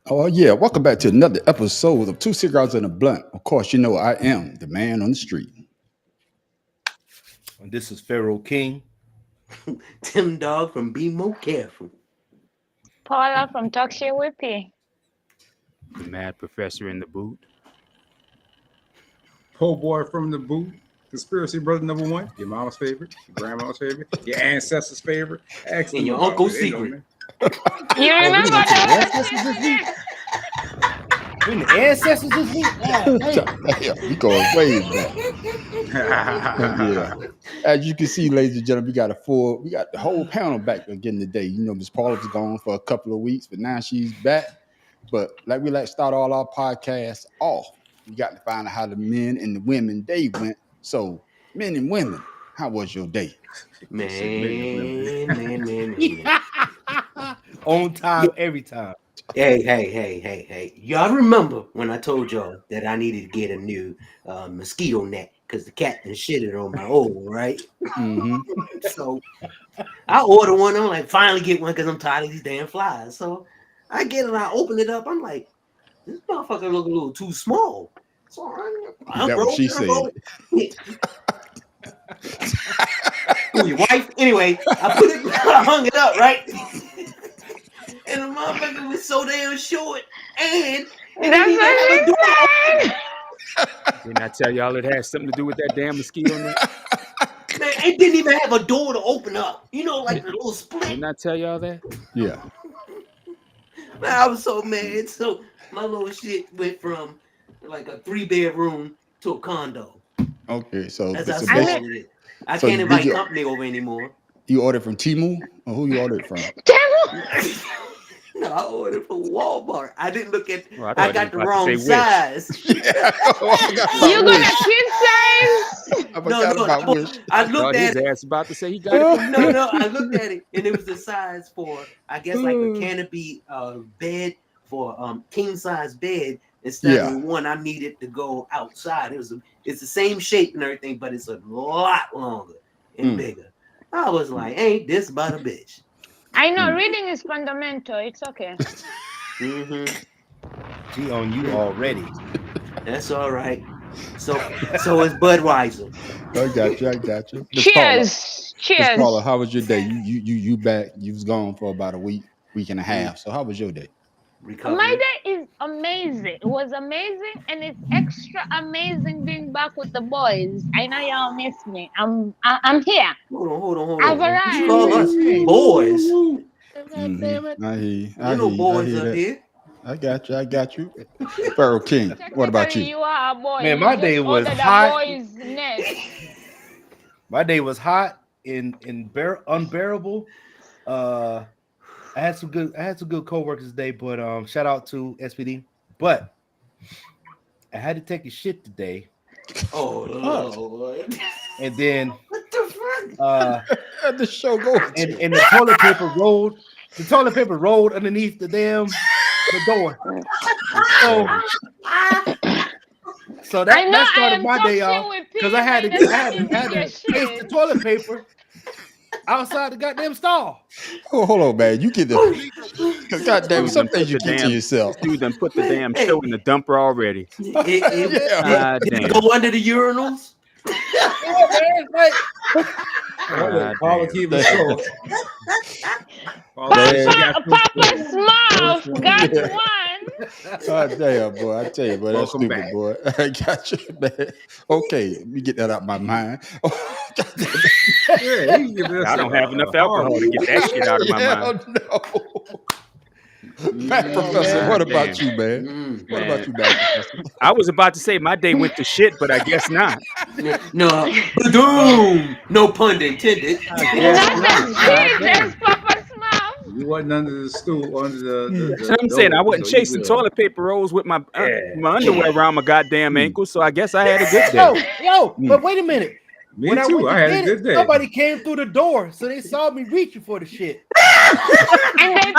Oh yeah, welcome back to another episode of Two Cigars and a Blunt. Of course, you know I am the man on the street. And this is Pharaoh King. Tim Dog from Be More Careful. Paula from Talk Shit with P. The mad professor in the boot. Po' boy from the boot. Conspiracy brother number one. Your mama's favorite. Your grandma's favorite. Your ancestors' favorite. And your uncle's secret. You remember that? We the ancestors this week. Damn, we going way back. Yeah. As you can see, ladies and gentlemen, we got the whole panel back again today. You know, Miss Paula was gone for a couple of weeks, but now she's back. But like we like to start all our podcasts off, we got to find out how the men and the women day went. So, men and women, how was your day? Man. On time, every time. Hey. Y'all remember when I told y'all that I needed to get a new mosquito net because the cat done shitted on my old, right? Mm-hmm. So I order one. I'm like, finally get one because I'm tired of these damn flies. So I get it. I open it up. I'm like, this motherfucker look a little too small. So That's what she said. Who, your wife? Anyway, I hung it up, right? And the motherfucker was so damn short. And That's what she said. Didn't I tell y'all it had something to do with that damn mosquito net? Man, it didn't even have a door to open up. You know, like a little split. Didn't I tell y'all that? Yeah. Man, I was so mad. So my little shit went from like a 3-bedroom to a condo. Okay, so, As I so said it. I so can't did invite you- company over anymore. you ordered from Temu, or who you ordered from? No, I ordered from Walmart. I didn't look at. Well, I thought got you the was about to wrong say which. size. You got a kid size? I forgot about which. I Thought looked his at it. ass about to say he got it from No, I looked at it, and it was the size for, I guess, like a canopy bed for king size bed. Instead of the one I needed to go outside, it's the same shape and everything, but it's a lot longer and bigger. I was like, ain't this about a bitch? I know reading is fundamental. It's okay. Mm-hmm. She on you already. That's all right. So it's Budweiser. I got you. Miss Cheers. Miss Paula, how was your day? You back? You was gone for about a week and a half. So how was your day? Recovery. My day is amazing. It was amazing, and it's extra amazing being back with the boys. I know y'all miss me. I'm here. Hold on. I've arrived. You call us boys. Mm-hmm. I hear you. You know boys up that. here. I got you. Pharaoh King, what about you? You are a boy. Man, You my just day was ordered a hot. boy's nest. My day was hot and unbearable. I had some good coworkers today, but shout out to SPD. But I had to take a shit today, Oh Lord. and then What the fuck? The show goes. and the toilet paper rolled. The toilet paper rolled underneath the door. So that started my day off because I had to taste the toilet paper outside the goddamn stall. Oh, hold on, man. You get the goddamn. Some things you keep to yourself. Dude done put the damn show in the dumper already. Did Damn. it go under the urinals? Paula keep it short. Papa Smurf got one. Oh, damn, boy. I tell you, boy, that's Welcome stupid, back. boy. I got you, man. Okay, let me get that out of my mind. I don't have enough alcohol to get that shit out of my mind. No. Matt Professor, what about you, man? What about you, Matt Professor? I was about to say my day went to shit, but I guess not. No. Boom. No pun intended. That's Papa Smurf. You wasn't under the stool, under the So I'm saying I wasn't so you chasing will. toilet paper rolls with my underwear around my goddamn ankles, so I guess I had a good day. Yo, but wait a minute. Me When too. I went to had a get good day. Nobody came through the door, so they saw me reaching for the shit. And they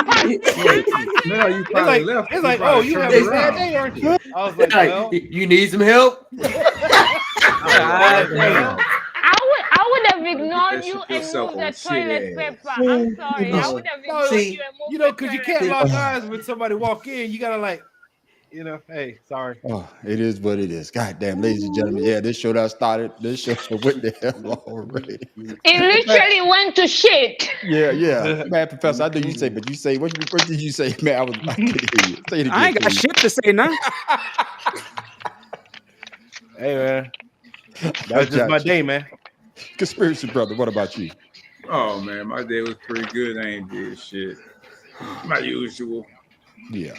No, you It's probably like, left. it's like, probably oh, you turned have a around. bad day, aren't you? I was like, Like, well, you need some help? God damn. I would have ignored argue shit and yourself move the on shit toilet ass. paper. I'm sorry. I would have ignored See, you and moved You know, the because you toilet can't lock paper. eyes when somebody walk in. You gotta like, hey, sorry. Oh, it is what it is. God damn, ladies and gentlemen. Yeah, this show that started. This show went the hell already. It literally went to shit. Yeah. Man, Professor, I know you say, but you say, what did you say, man? I couldn't hear you. Say it again. I ain't got please. shit to say now. Hey, man. That's just my day, man. Conspiracy brother, what about you? Oh man, my day was pretty good. I ain't did shit. My usual. Yeah.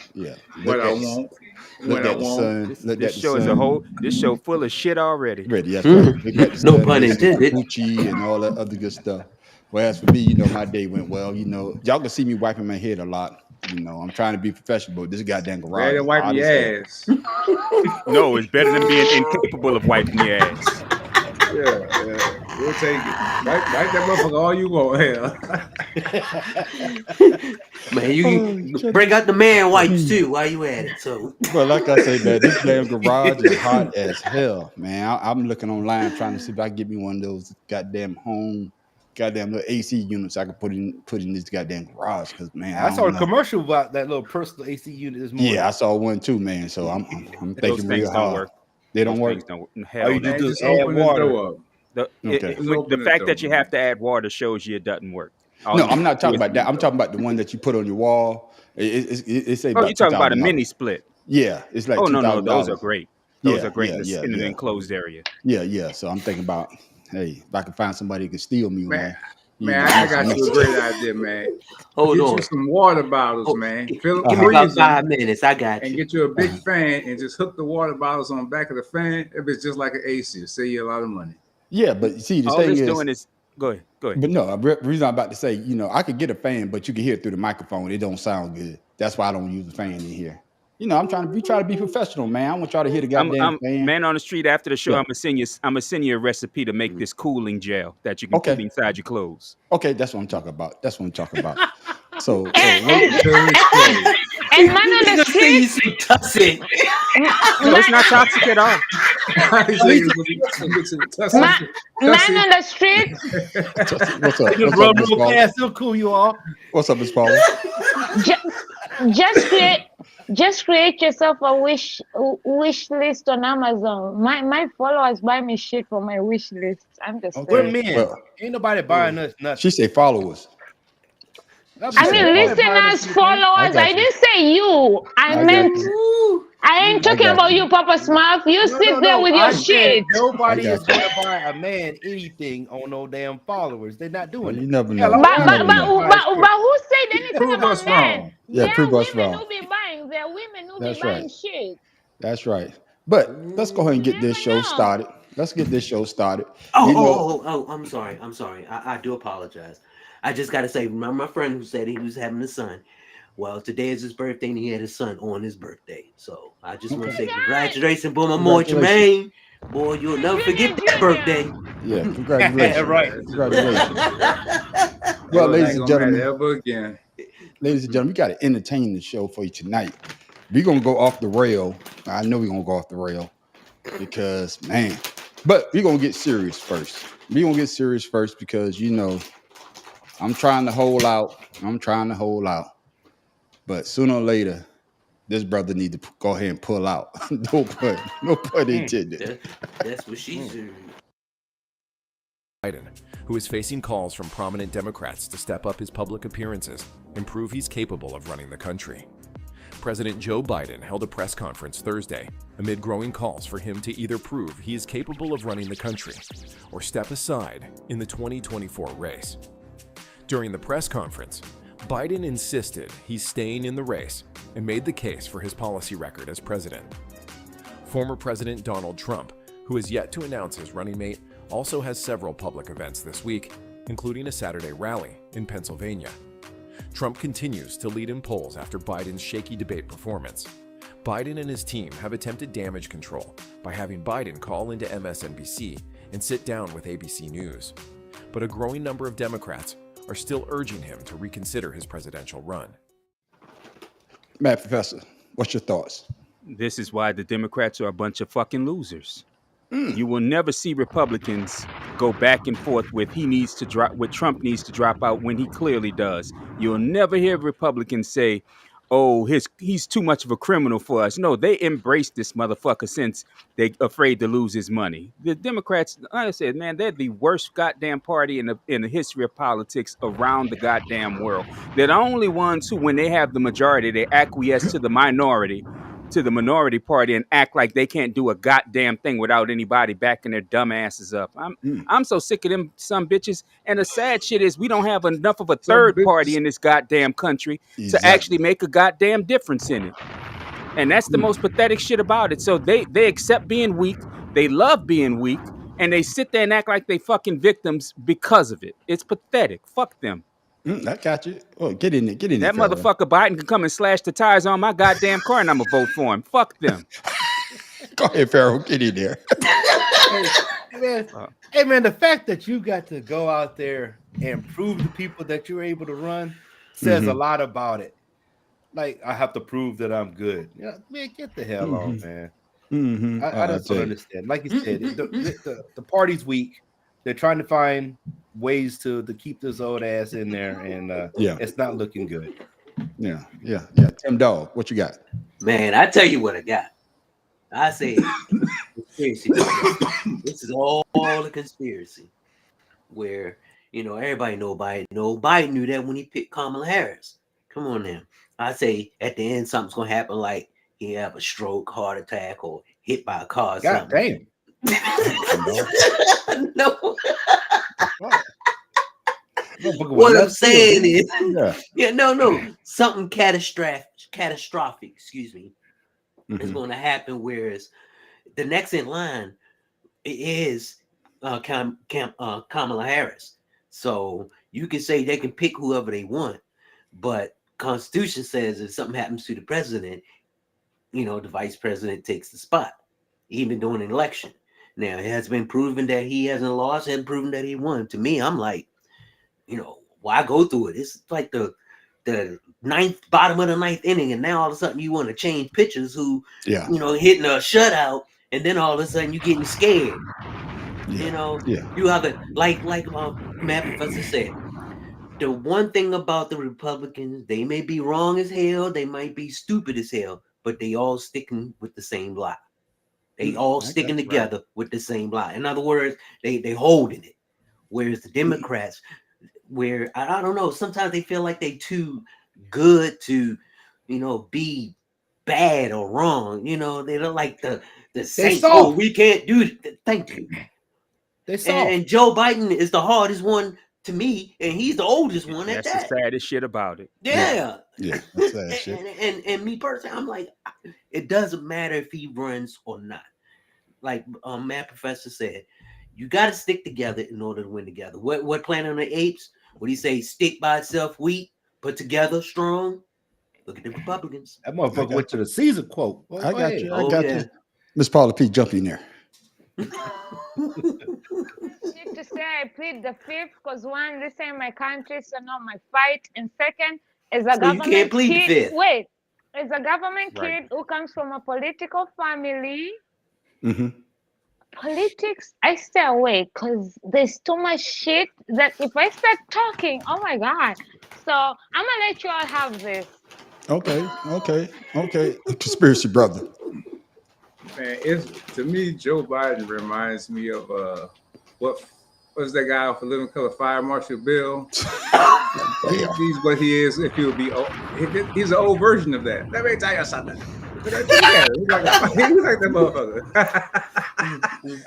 What I want. Look When I at the want. sun. Look at This the show is sun. this show full of shit already. Ready, that's right. Look at the No sun, pun listen to intended. Gucci and all that other good stuff. Well, as for me, my day went well. Y'all can see me wiping my head a lot. I'm trying to be professional, but this goddamn garage Better is than wiping hot your as hell. ass. No, it's better than being incapable of wiping your ass. Yeah. We'll take it. Wipe that motherfucker all you want. Hell. Man, you bring out the man wipes too while you at it. So, But like I say, man, this damn garage is hot as hell, man. I'm looking online trying to see if I can get me one of those goddamn little AC units I can put in this goddamn garage. Because man, I saw don't a know. commercial about that little personal AC unit this morning. Yeah, I saw one too, man. So I'm Those thinking things real don't hard. work. They don't Those work. things don't. All Hell you no. do Man, is just add open the water. door up. Okay. The fact that you have to add water shows you it doesn't work. No, I'm not talking about that. I'm talking about the one that you put on your wall. It's Oh, you're talking about a mini split. Yeah, it's like Oh $2,000. no, those are great. Those Yeah, are great yeah, in an yeah. enclosed area. Yeah. So I'm thinking about, hey, if I can find somebody who can steal me one. Man, I got you a great idea, man. hold Get on. you some water bottles, man. Fill Give me about freeze them 5 minutes. I got and you. get you a big fan and just hook the water bottles on the back of the fan. If it's just like an AC, it'll save you a lot of money. Yeah, but see, the All thing it's is, doing is go ahead. but no, the reason I'm about to say, I could get a fan, but you can hear it through the microphone. It don't sound good. That's why I don't use the fan in here. I'm trying to be professional, man. I want y'all to hear the goddamn fan. Man on the street after the show. Yeah. I'm gonna send you a recipe to make this cooling gel that you can put inside your clothes. Okay, that's what I'm talking about. So And man on the street, No, it's not toxic at all. man on the street, what's up? Just rub real fast. Still cool, you all. What's up, Miss Paula? just create yourself a wish list on Amazon. My followers buy me shit for my wish list. I'm just We're saying. men. Well, Ain't nobody buying us nothing. She say followers. I mean, listeners, followers. I didn't say you. I meant. You. I ain't talking about you, Papa Smurf. You sit there with your shit. Nobody is going to buy a man anything on no damn followers. They're not doing it. You never know. But who said anything Prove about us men? wrong. Yeah, prove us women wrong. who be buying. There are women who That's be buying right. shit. That's right. But let's go ahead and get this show started. Oh, I'm sorry. I do apologize. I just got to say, remember my friend who said he was having a son? Well, today is his birthday, and he had his son on his birthday. So I just want to say congratulations, boy, my boy Jermaine. Boy, you'll never forget that birthday. Yeah, congratulations. Right. Congratulations. Well, ladies and gentlemen, we got to entertain the show for you tonight. We're going to go off the rail. I know we're going to go off the rail because, man, but we're going to get serious first. Because, I'm trying to hold out. But sooner or later, this brother need to go ahead and pull out. No pun intended. That's what she said. Biden, who is facing calls from prominent Democrats to step up his public appearances and prove he's capable of running the country. President Joe Biden held a press conference Thursday amid growing calls for him to either prove he is capable of running the country or step aside in the 2024 race. During the press conference, Biden insisted he's staying in the race and made the case for his policy record as president. Former President Donald Trump, who has yet to announce his running mate, also has several public events this week, including a Saturday rally in Pennsylvania. Trump continues to lead in polls after Biden's shaky debate performance. Biden and his team have attempted damage control by having Biden call into MSNBC and sit down with ABC News. But a growing number of Democrats are still urging him to reconsider his presidential run. Matt Professor, what's your thoughts? This is why the Democrats are a bunch of fucking losers. You will never see Republicans go back and forth with he needs to drop, what Trump needs to drop out when he clearly does. You'll never hear Republicans say, "Oh, he's too much of a criminal for us." No, they embrace this motherfucker since they're afraid to lose his money. The Democrats, like I said, man, they're the worst goddamn party in the history of politics around the goddamn world. They're the only ones who, when they have the majority, they acquiesce to the minority party and act like they can't do a goddamn thing without anybody backing their dumb asses up. I'm so sick of them some bitches. And the sad shit is we don't have enough of a third party in this goddamn country to actually make a goddamn difference in it. And that's the most pathetic shit about it. So they accept being weak, they love being weak, and they sit there and act like they fucking victims because of it. It's pathetic. Fuck them. I got you. Oh, get in there. That motherfucker Biden can come and slash the tires on my goddamn car and I'm gonna vote for him. Fuck them. Go ahead, Pharaoh. Get in there. Hey man, the fact that you got to go out there and prove to people that you're able to run says a lot about it. Like, I have to prove that I'm good. Yeah, man, get the hell on, man. I just don't understand. Like you said, the party's weak. They're trying to find ways to keep this old ass in there, and it's not looking good. Yeah. Tim Dog, what you got? Man, I tell you what I got. I say conspiracy. This is all a conspiracy. Where everybody know Biden. Biden knew that when he picked Kamala Harris. Come on now. I say at the end something's gonna happen, like he have a stroke, heart attack, or hit by a car. Or God something. Damn. No. What I'm saying is, something catastrophic. Excuse me, is going to happen. Whereas the next in line is Kamala Harris. So you can say they can pick whoever they want, but Constitution says if something happens to the president, the vice president takes the spot, even during an election. Now, it has been proven that he hasn't lost, and proven that he won. To me, I'm like, why go through it? It's like the bottom of the ninth inning, and now all of a sudden you want to change pitchers who, hitting a shutout, and then all of a sudden you getting scared. You have it like Matt Professor said. The one thing about the Republicans, they may be wrong as hell, they might be stupid as hell, but they all sticking with the same lie. They all sticking together with the same lie. In other words, they holding it. Whereas the Democrats, where I don't know, sometimes they feel like they too good to, be bad or wrong. They don't like the Saints. Oh, we can't do it. Thank you. And Joe Biden is the hardest one to me, and he's the oldest one at that. That's the saddest shit about it. Yeah. That's sad shit. And me personally, I'm like, it doesn't matter if he runs or not. Like Matt Professor said, you got to stick together in order to win together. What Planet of the Apes? What do you say? Stick by itself, weak, but together strong. Look at the Republicans. That motherfucker went to the Caesar quote. Well, I got you. I got you. Miss Paula P, jump in there. Need to say I plead the fifth because one, this ain't my country, so not my fight. And second, is a government you can't plead kid. the fifth. Wait, is a government kid who comes from a political family. Politics, I stay away because there's too much shit that if I start talking, oh my god. So I'm gonna let you all have this. Okay. Conspiracy brother. Man, to me, Joe Biden reminds me of what was that guy off of Living Color, Fire Marshal Bill? He's what he is. If he'll be, he's an old version of that. Let me tell you something. He's like that motherfucker.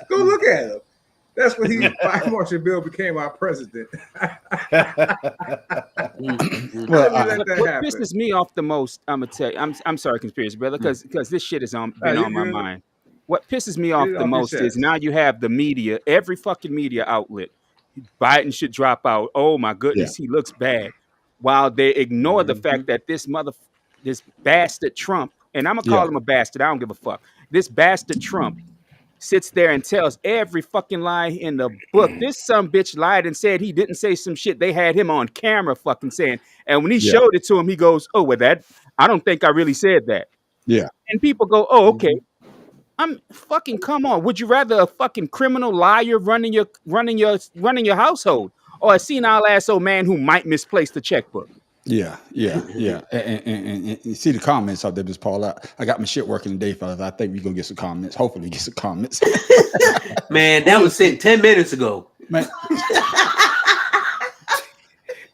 Go look at him. That's when Fire Marshal Bill became our president. What pisses me off the most, I'm gonna tell you. I'm sorry, conspiracy brother, because this shit has been on my mind. What pisses me off the most is now you have the media, every fucking media outlet. Biden should drop out. Oh my goodness, he looks bad. While they ignore the fact that this bastard Trump, and I'm gonna call him a bastard. I don't give a fuck. This bastard Trump sits there and tells every fucking lie in the book. This some bitch lied and said he didn't say some shit. They had him on camera fucking saying. And when he showed it to him, he goes, "Oh, well, I don't think I really said that." Yeah. And people go, "Oh, okay." I'm fucking come on. Would you rather a fucking criminal liar running your household, or a senile ass old man who might misplace the checkbook? Yeah. And you see the comments out there, Miss Paul. I got my shit working today, fellas. I think we're gonna get some comments. Hopefully get some comments. Man, that was sent 10 minutes ago. Man.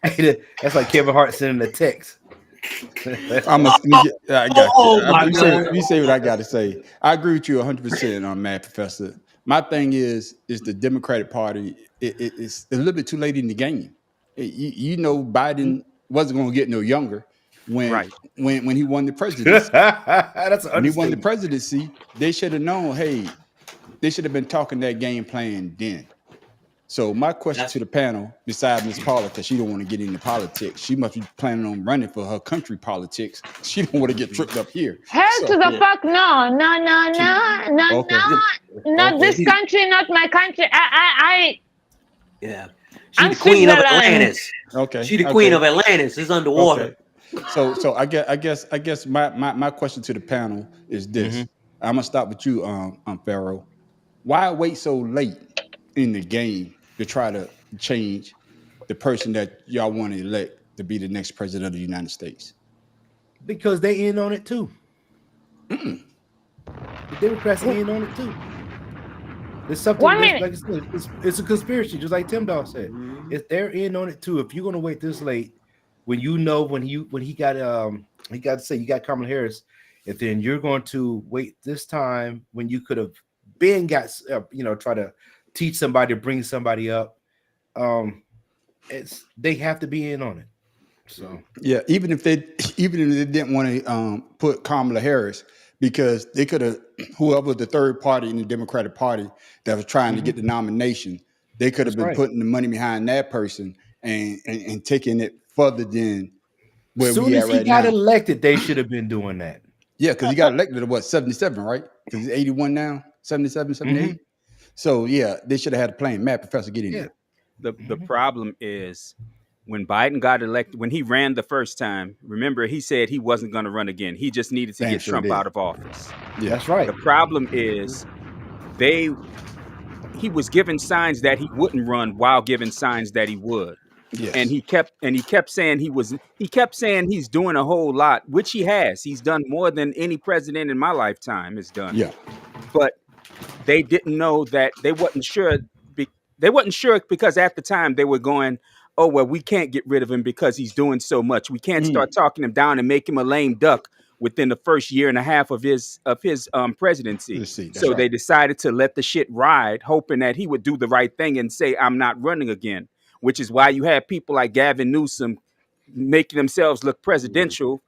That's like Kevin Hart sending a text. I got you. My God. Let me say what I got to say. I agree with you 100% on Mad Professor. My thing is the Democratic Party. It's a little bit too late in the game. Biden wasn't going to get no younger when he won the presidency. That's an When he won the understatement. presidency, they should have known. Hey, they should have been talking that game plan then. So my question to the panel, besides Ms. Paula, because she don't want to get into politics, she must be planning on running for her country politics. She don't want to get tripped up here. Hell to the fuck no. Okay. Not this country, not my country. Yeah. I'm She's the queen of Switzerland. Atlantis. Okay. She the queen of Atlantis. It's underwater. Okay. So I guess my question to the panel is this. I'm gonna stop with you, Pharaoh. Why wait so late in the game to try to change the person that y'all want to elect to be the next president of the United States? Because they in on it too. The Democrats in on it too. There's something like I said, it's a conspiracy, just like Tim Dawg said. They're in on it too. If you're gonna wait this late, when you know when he got to say you got Kamala Harris, and then you're going to wait this time when you could have been got try to teach somebody, bring somebody up. They have to be in on it. So yeah, even if they didn't want to put Kamala Harris, because they could have, whoever the third party in the Democratic Party that was trying to get the nomination, they could have been putting the money behind that person and taking it further than where soon we as at he right got now. elected, they should have been doing that. Yeah, because he got elected at 77, right? Because he's 81 now, 77, 78. So yeah, they should have had a plan. Matt, Professor, get in there. The problem is when Biden got elected, when he ran the first time, remember he said he wasn't going to run again. He just needed to get Trump out of office. Yeah, that's right. The problem is he was giving signs that he wouldn't run while giving signs that he would. Yes. And he kept saying he's doing a whole lot, which he has. He's done more than any president in my lifetime has done. Yeah. But they didn't know that they wasn't sure. They wasn't sure because at the time they were going, oh, well, we can't get rid of him because he's doing so much. We can't start talking him down and make him a lame duck within the first year and a half of his presidency. So they decided to let the shit ride, hoping that he would do the right thing and say, I'm not running again, which is why you have people like Gavin Newsom making themselves look presidential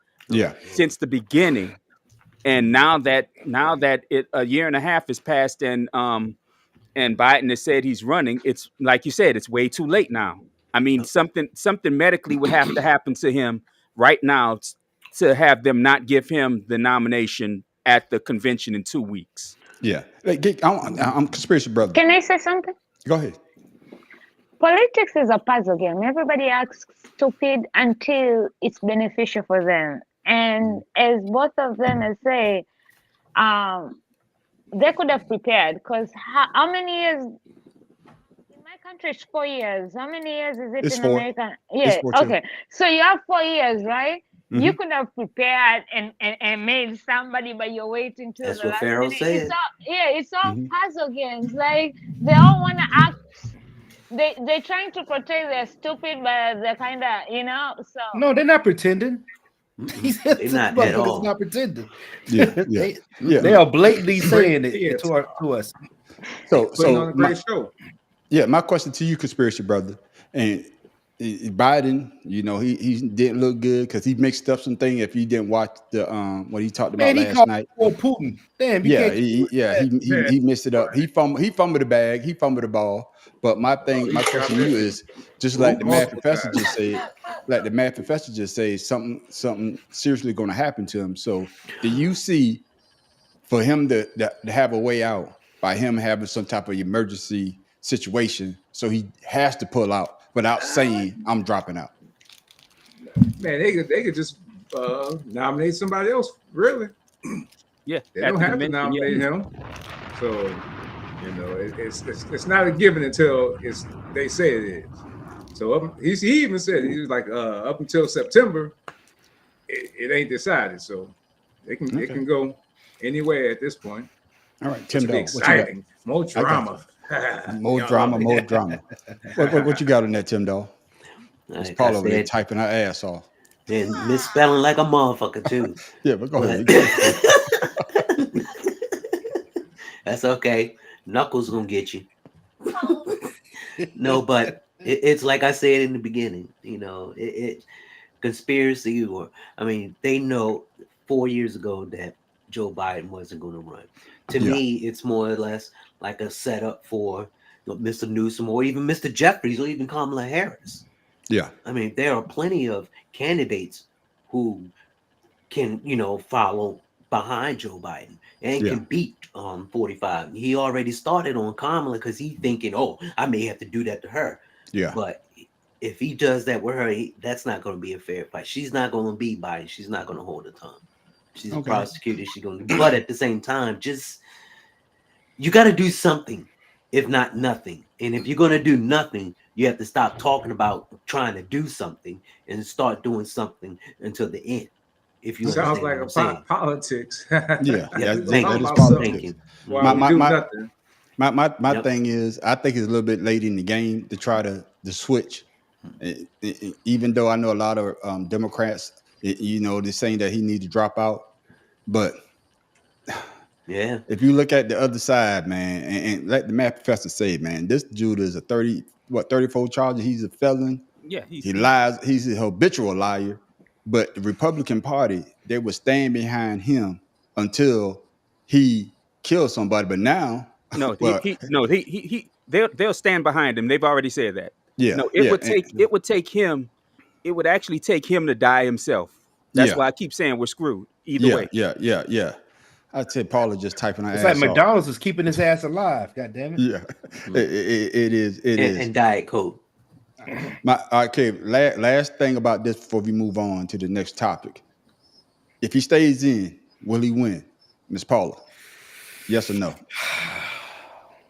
since the beginning. And now that a year and a half has passed and Biden has said he's running, it's like you said, it's way too late now. I mean, something medically would have to happen to him right now to have them not give him the nomination at the convention in 2 weeks. Yeah. I'm conspiracy brother. Can I say something? Go ahead. Politics is a puzzle game. Everybody acts stupid until it's beneficial for them. And as both of them have said, they could have prepared, because how many years in my country is 4 years? How many years is it in America? Yeah, okay. So you have 4 years, right? You could have prepared and made somebody, but you're waiting till That's the what last Pharaoh minute. said. It's all puzzle games. Like they all want to act. They're trying to portray they're stupid, but they're kind of, So no, they're not pretending. They're not at all. Not pretending. They are blatantly saying it to us. So on a great show. Yeah, my question to you, conspiracy brother, and Biden, he didn't look good because he mixed up some things. If you didn't watch the what he talked about last night, Putin. Damn, he messed it up. He fumbled the bag, he fumbled the ball. But my question to you is just like the math professor just said. Like the math professor just said, something seriously going to happen to him. So, do you see for him to have a way out by him having some type of emergency situation? So he has to pull out without saying, "I'm dropping out." Man, they could just nominate somebody else. Really? Yeah, they don't have to nominate him. So, you know, it's not a given until they say it is. So he even said, he was like, up until September, it ain't decided. So it can go anywhere at this point. All right, Tim, exciting. More drama. More drama. What you got on that, Tim Dog? It's Paul over there typing her ass off. And misspelling like a motherfucker too. Yeah, but go ahead. That's okay. Knuckles gonna get you. No, but it's like I said in the beginning. You know, it conspiracy, or I mean, they know 4 years ago that Joe Biden wasn't going to run. To me, it's more or less like a setup for Mr. Newsom or even Mr. Jeffries or even Kamala Harris. Yeah, I mean, there are plenty of candidates who can, you know, follow behind Joe Biden and can beat 45. He already started on Kamala because he's thinking, oh, I may have to do that to her. Yeah, but if he does that with her, that's not going to be a fair fight. She's not going to beat Biden. She's not going to hold her tongue. She's a prosecutor. She's going to. But at the same time, just you got to do something, if not nothing. And if you're going to do nothing, you have to stop talking about trying to do something and start doing something until the end. If you sounds like a politics. That is politics. My thing is, I think it's a little bit late in the game to try to switch. Even though I know a lot of Democrats, you know, they're saying that he needs to drop out, but if you look at the other side, man, and let the math professor say, man, this dude is a 34 charges. He's a felon. Yeah, he lies. He's a habitual liar. But the Republican Party, they would stand behind him until he killed somebody. But now, they'll stand behind him. They've already said that. Yeah, no, it would take him. It would actually take him to die himself. That's why I keep saying we're screwed either way. Yeah. I'd say Paula just typing her ass like off. McDonald's is keeping his ass alive. God damn it. Yeah, it is. And Diet Coke. Last thing about this before we move on to the next topic. If he stays in, will he win, Miss Paula? Yes or no?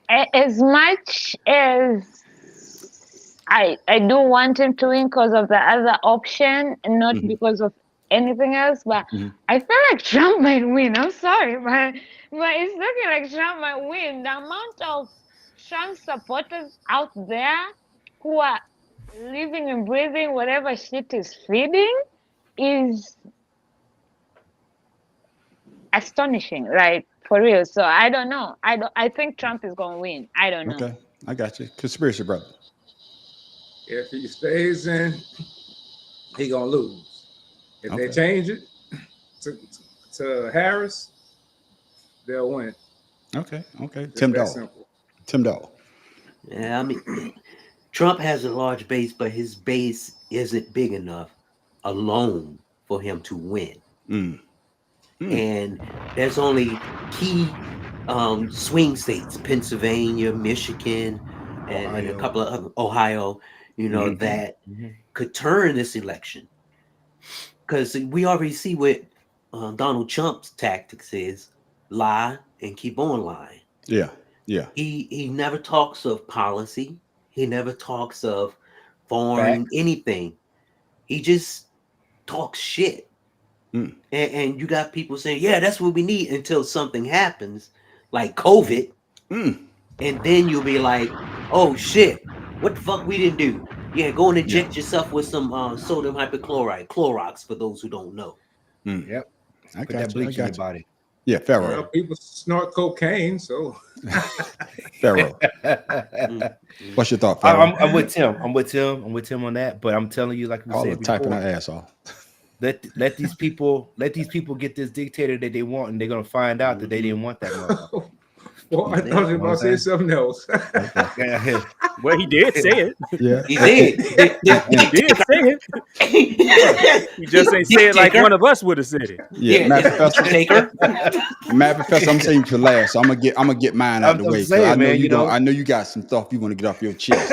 As much as I do want him to win because of the other option and not because of anything else, but I feel like Trump might win. I'm sorry, but it's looking like Trump might win. The amount of Trump supporters out there who are living and breathing whatever shit is feeding is astonishing, right? For real. So I don't know. I think Trump is gonna win. I don't know. Okay, I got you. Conspiracy brother. If he stays in, he gonna lose. If they change it to Harris, they'll win. Okay. Tim Dog. Yeah, I mean, Trump has a large base, but his base isn't big enough alone for him to win. And there's only key swing states, Pennsylvania, Michigan, and a couple of Ohio, you know, that could turn this election. Because we already see what Donald Trump's tactics is: lie and keep on lying. Yeah. He never talks of policy. He never talks of foreign anything. He just talks shit. And you got people saying, yeah, that's what we need until something happens, like COVID. And then you'll be like, oh shit, what the fuck we didn't do? Yeah, go and inject yourself with some sodium hypochlorite, Clorox, for those who don't know. Yep. I Put that bleach in your body. Yeah, Pharaoh. Well, people snort cocaine, so. Pharaoh. What's your thought, Pharaoh? I'm with Tim. I'm with Tim on that. But I'm telling you, like we said before, typing our ass off. Let these people get this dictator that they want, and they're gonna find out that they didn't want that motherfucker. Well, I thought you were about to say something else. Well, he did say it. Yeah, he did. He did say it. He just ain't say it like one of us would have said it. Yeah, Matt Professor, I'm saying to last, so I'm gonna get mine out of the way. I know you got some stuff you want to get off your chest.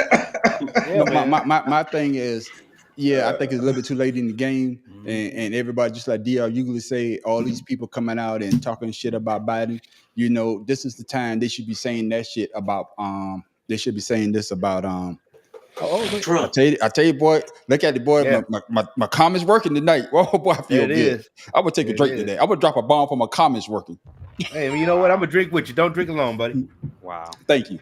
My thing is, Yeah, I think it's a little bit too late in the game, and everybody, just like Dr. Usually say, all these people coming out and talking shit about Biden. You know, this is the time they should be saying that shit about. They should be saying this about. Wait. Trump. I tell you, boy. Look at the boy. Yeah. My comments working tonight. Oh boy, I feel It good. is. I'm gonna take a drink today. I'm gonna drop a bomb for my comments working. Hey, you know what? I'm gonna drink with you. Don't drink alone, buddy. Wow. Thank you.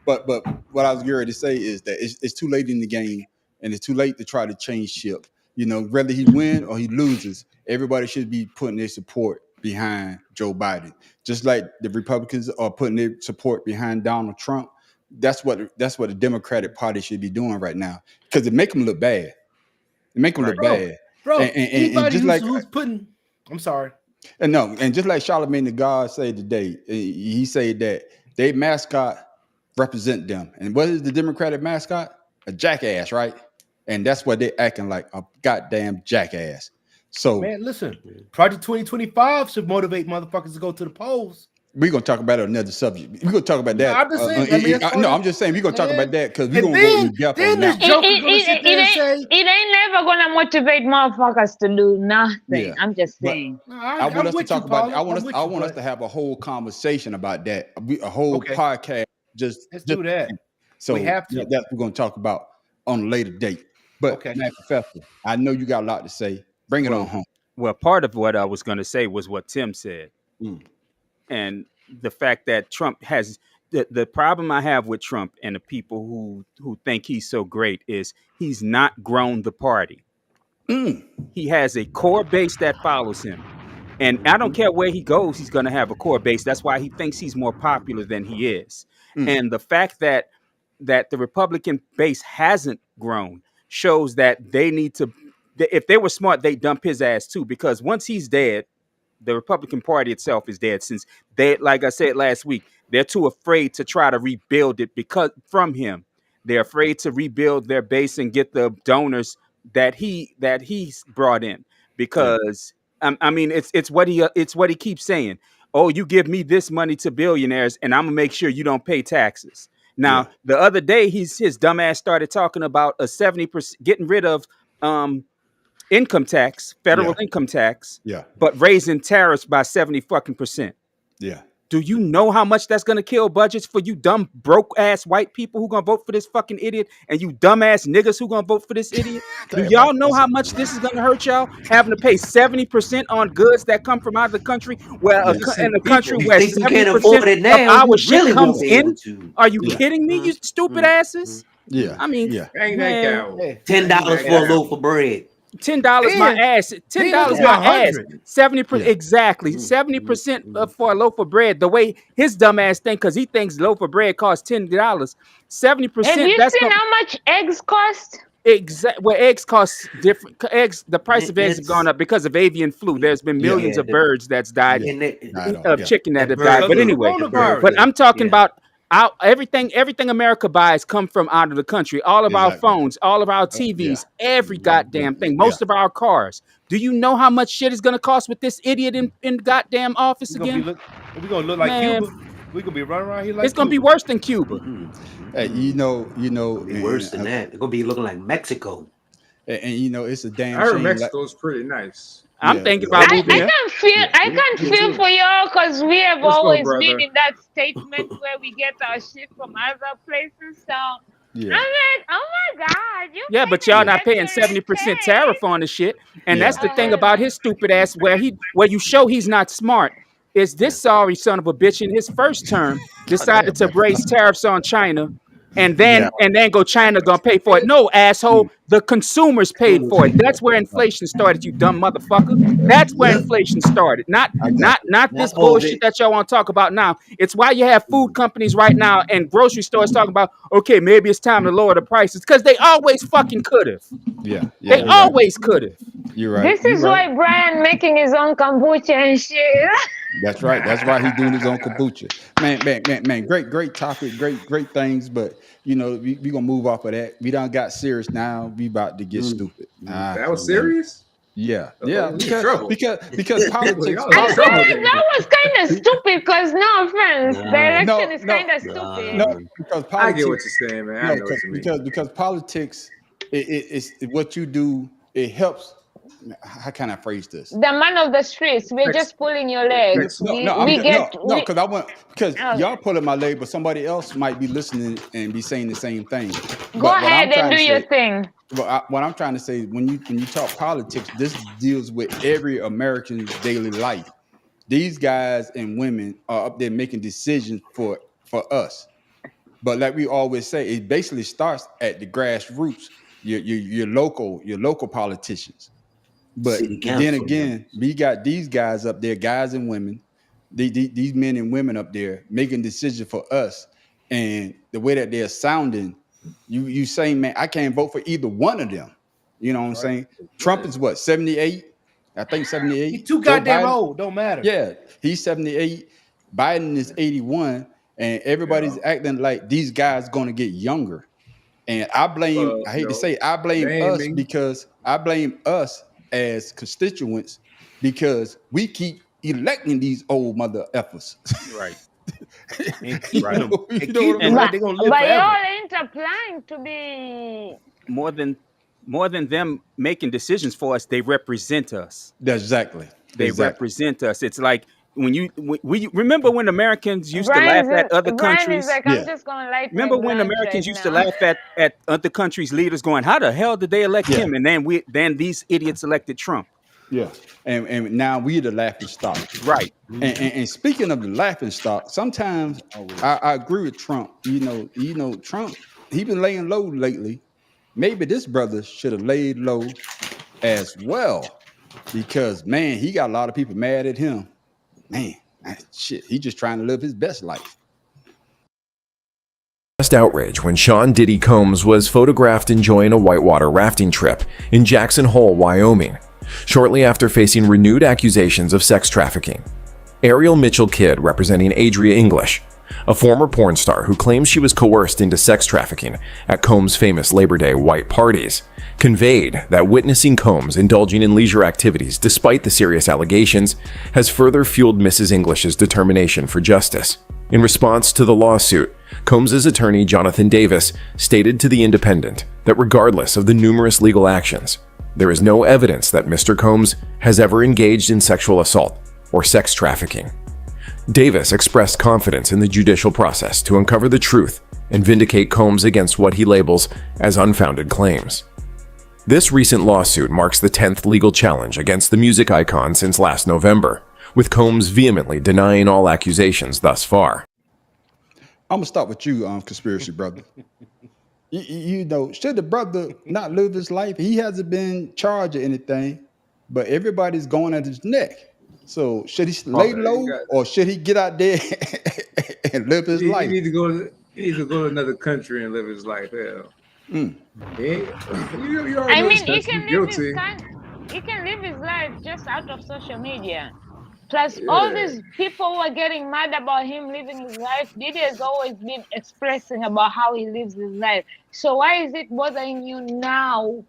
But what I was going to say is that it's too late in the game, and it's too late to try to change ship. You know, whether he win or he loses, everybody should be putting their support behind Joe Biden, just like the Republicans are putting their support behind Donald Trump. That's what the Democratic Party should be doing right now, because it make them look bad. It make them look bad, Bro. and Anybody just like who's putting, I'm sorry. and just like Charlamagne the God said today, he said that their mascot represent them. And what is the Democratic mascot? A jackass, right? And that's what they're acting like, a goddamn jackass. So, Man, listen, Project 2025 should motivate motherfuckers to go to the polls. we're gonna talk about another subject. We're gonna talk about that. I'm just saying. I'm just saying we're gonna talk about that because we're And gonna go in depth on that. It ain't never gonna motivate motherfuckers to do nothing. Yeah. I'm just But saying. I want us to talk about. I want us to have a whole conversation about that. A whole podcast. Let's do that. So we have to. That's what we're gonna talk about on a later date. But man, Professor, I know you got a lot to say. Bring it on home. Well, part of what I was going to say was what Tim said. And the fact that Trump has the problem I have with Trump and the people who think he's so great is he's not grown the party. He has a core base that follows him. And I don't care where he goes, he's going to have a core base. That's why he thinks he's more popular than he is. And the fact that the Republican base hasn't grown shows that they need to, if they were smart, they'd dump his ass too, because once he's dead, the Republican Party itself is dead, since they, like I said last week, they're too afraid to try to rebuild it because from him. They're afraid to rebuild their base and get the donors that he's brought in, because I mean it's what he keeps saying. Oh, you give me this money to billionaires, and I'm gonna make sure you don't pay taxes. Now, the other day, his dumbass started talking about a 70% getting rid of income tax, federal income tax, but raising tariffs by 70%. Yeah. Do you know how much that's gonna kill budgets for you dumb broke ass white people who gonna vote for this fucking idiot, and you dumbass niggas who gonna vote for this idiot? Do y'all know how much this is gonna hurt y'all, having to pay 70% on goods that come from out of the country, where in a country where 70% of our shit comes in? Are you kidding me, you stupid asses? Yeah. I mean, $10 for a loaf of bread. $10 my ass. $10 my ass. 70% exactly. 70% for a loaf of bread. The way his dumb ass think, because he thinks loaf of bread costs $10. 70%. Have you seen how much eggs cost? Well, eggs cost different. Eggs, the price of eggs have gone up because of avian flu. There's been millions of birds that's died, of chicken that have died. But anyway, but I'm talking about everything America buys come from out of the country. All of our phones, all of our TVs, every goddamn thing, most of our cars. Do you know how much shit is going to cost with this idiot in goddamn office again? We're going to look like Cuba. We're going to be running around here like it's going to be worse than Cuba. Hey, you know, worse than that. It's going to be looking like Mexico. And you know, it's a damn I heard shame. Mexico's pretty nice. I'm thinking about moving. I can't feel for y'all, because we have always been in that statement where we get our shit from other places. So I'm like, oh my God. But y'all not paying 70% tariff on the shit. And that's the thing about his stupid ass, where you show he's not smart, is this sorry son of a bitch in his first term decided to raise tariffs on China. And then go China gonna pay for it. No, asshole. The consumers paid for it. That's where inflation started, you dumb motherfucker. That's where inflation started. Not this bullshit that y'all want to talk about now. It's why you have food companies right now and grocery stores talking about, okay, maybe it's time to lower the prices, because they always fucking could have. They always could have. You're right. This is why Brian making his own kombucha and shit. That's right. That's why he's doing his own kombucha. Man. Great topic. Great things. But you know, we gonna move off of that. We done got serious now. We about to get stupid. That was serious? Yeah. Because politics. That was kind of stupid, because no offense, the election is kind of stupid. No, because politics, I get what you're saying, man. I know what you mean. Because politics it's what you do. It helps. How can I phrase this? The man of the streets, we're just pulling your legs. Because y'all pulling my leg, but somebody else might be listening and be saying the same thing. Go ahead and do your thing. But what I'm trying to say, when you talk politics, this deals with every American's daily life. These guys and women are up there making decisions for us. But like we always say, it basically starts at the grassroots, your local politicians. But then again, we got these guys up there, guys and women, these men and women up there making decisions for us. And the way that they're sounding, you saying, man, I can't vote for either one of them. You know what I'm saying? Trump is what, 78? I think 78. He's too goddamn old. Don't matter. Yeah, he's 78. Biden is 81. And everybody's acting like these guys going to get younger. And I blame, I hate to say, I blame us because I blame us as constituents because we keep electing these old mother effers. Right. But y'all ain't applying to be more than them making decisions for us. They represent us. Exactly. They represent us. It's like we remember when Americans used to laugh at other countries. Like, I'm just gonna remember when Americans used to laugh at other countries' leaders, going, "How the hell did they elect him?" And then these idiots elected Trump. Yeah, and now we're the laughing stock. Right. And speaking of the laughing stock, sometimes I agree with Trump. You know, Trump, he been laying low lately. Maybe this brother should have laid low as well, because man, he got a lot of people mad at him. Man, shit, he just trying to live his best life. Outrage when Sean Diddy Combs was photographed enjoying a whitewater rafting trip in Jackson Hole, Wyoming, shortly after facing renewed accusations of sex trafficking. Ariel Mitchell Kidd, representing Adria English, a former porn star who claims she was coerced into sex trafficking at Combs' famous Labor Day white parties, conveyed that witnessing Combs indulging in leisure activities despite the serious allegations has further fueled Mrs. English's determination for justice. In response to the lawsuit, Combs' attorney Jonathan Davis stated to The Independent that regardless of the numerous legal actions, there is no evidence that Mr. Combs has ever engaged in sexual assault or sex trafficking. Davis expressed confidence in the judicial process to uncover the truth and vindicate Combs against what he labels as unfounded claims. This recent lawsuit marks the 10th legal challenge against the music icon since last November, with Combs vehemently denying all accusations thus far. I'm gonna start with you, conspiracy brother. You know, should the brother not live his life? He hasn't been charged or anything, but everybody's going at his neck. So should he lay low, or should he get out there and live his life? He needs to go to another country and live his life. Hell. I mean, he can live his life just out of social media. Plus, all these people who are getting mad about him living his life, Diddy has always been expressing about how he lives his life. So why is it bothering you now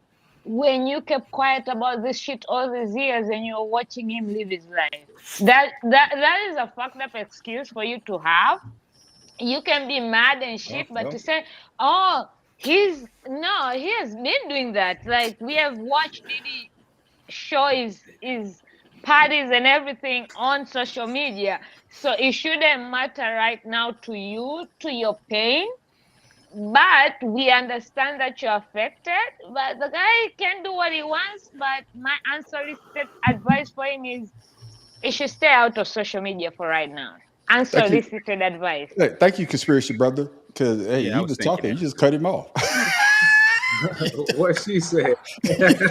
when you kept quiet about this shit all these years and you're watching him live his life? That is a fucked up excuse for you to have. You can be mad and shit, but to say, oh, he has been doing that. Like, we have watched Diddy show his parties and everything on social media. So it shouldn't matter right now to you, to your pain. But we understand that you're affected. But the guy can do what he wants. But my unsolicited advice for him is he should stay out of social media for right now. Unsolicited advice. Hey, thank you, conspiracy brother. Because he was talking, you just cut him off. What she said.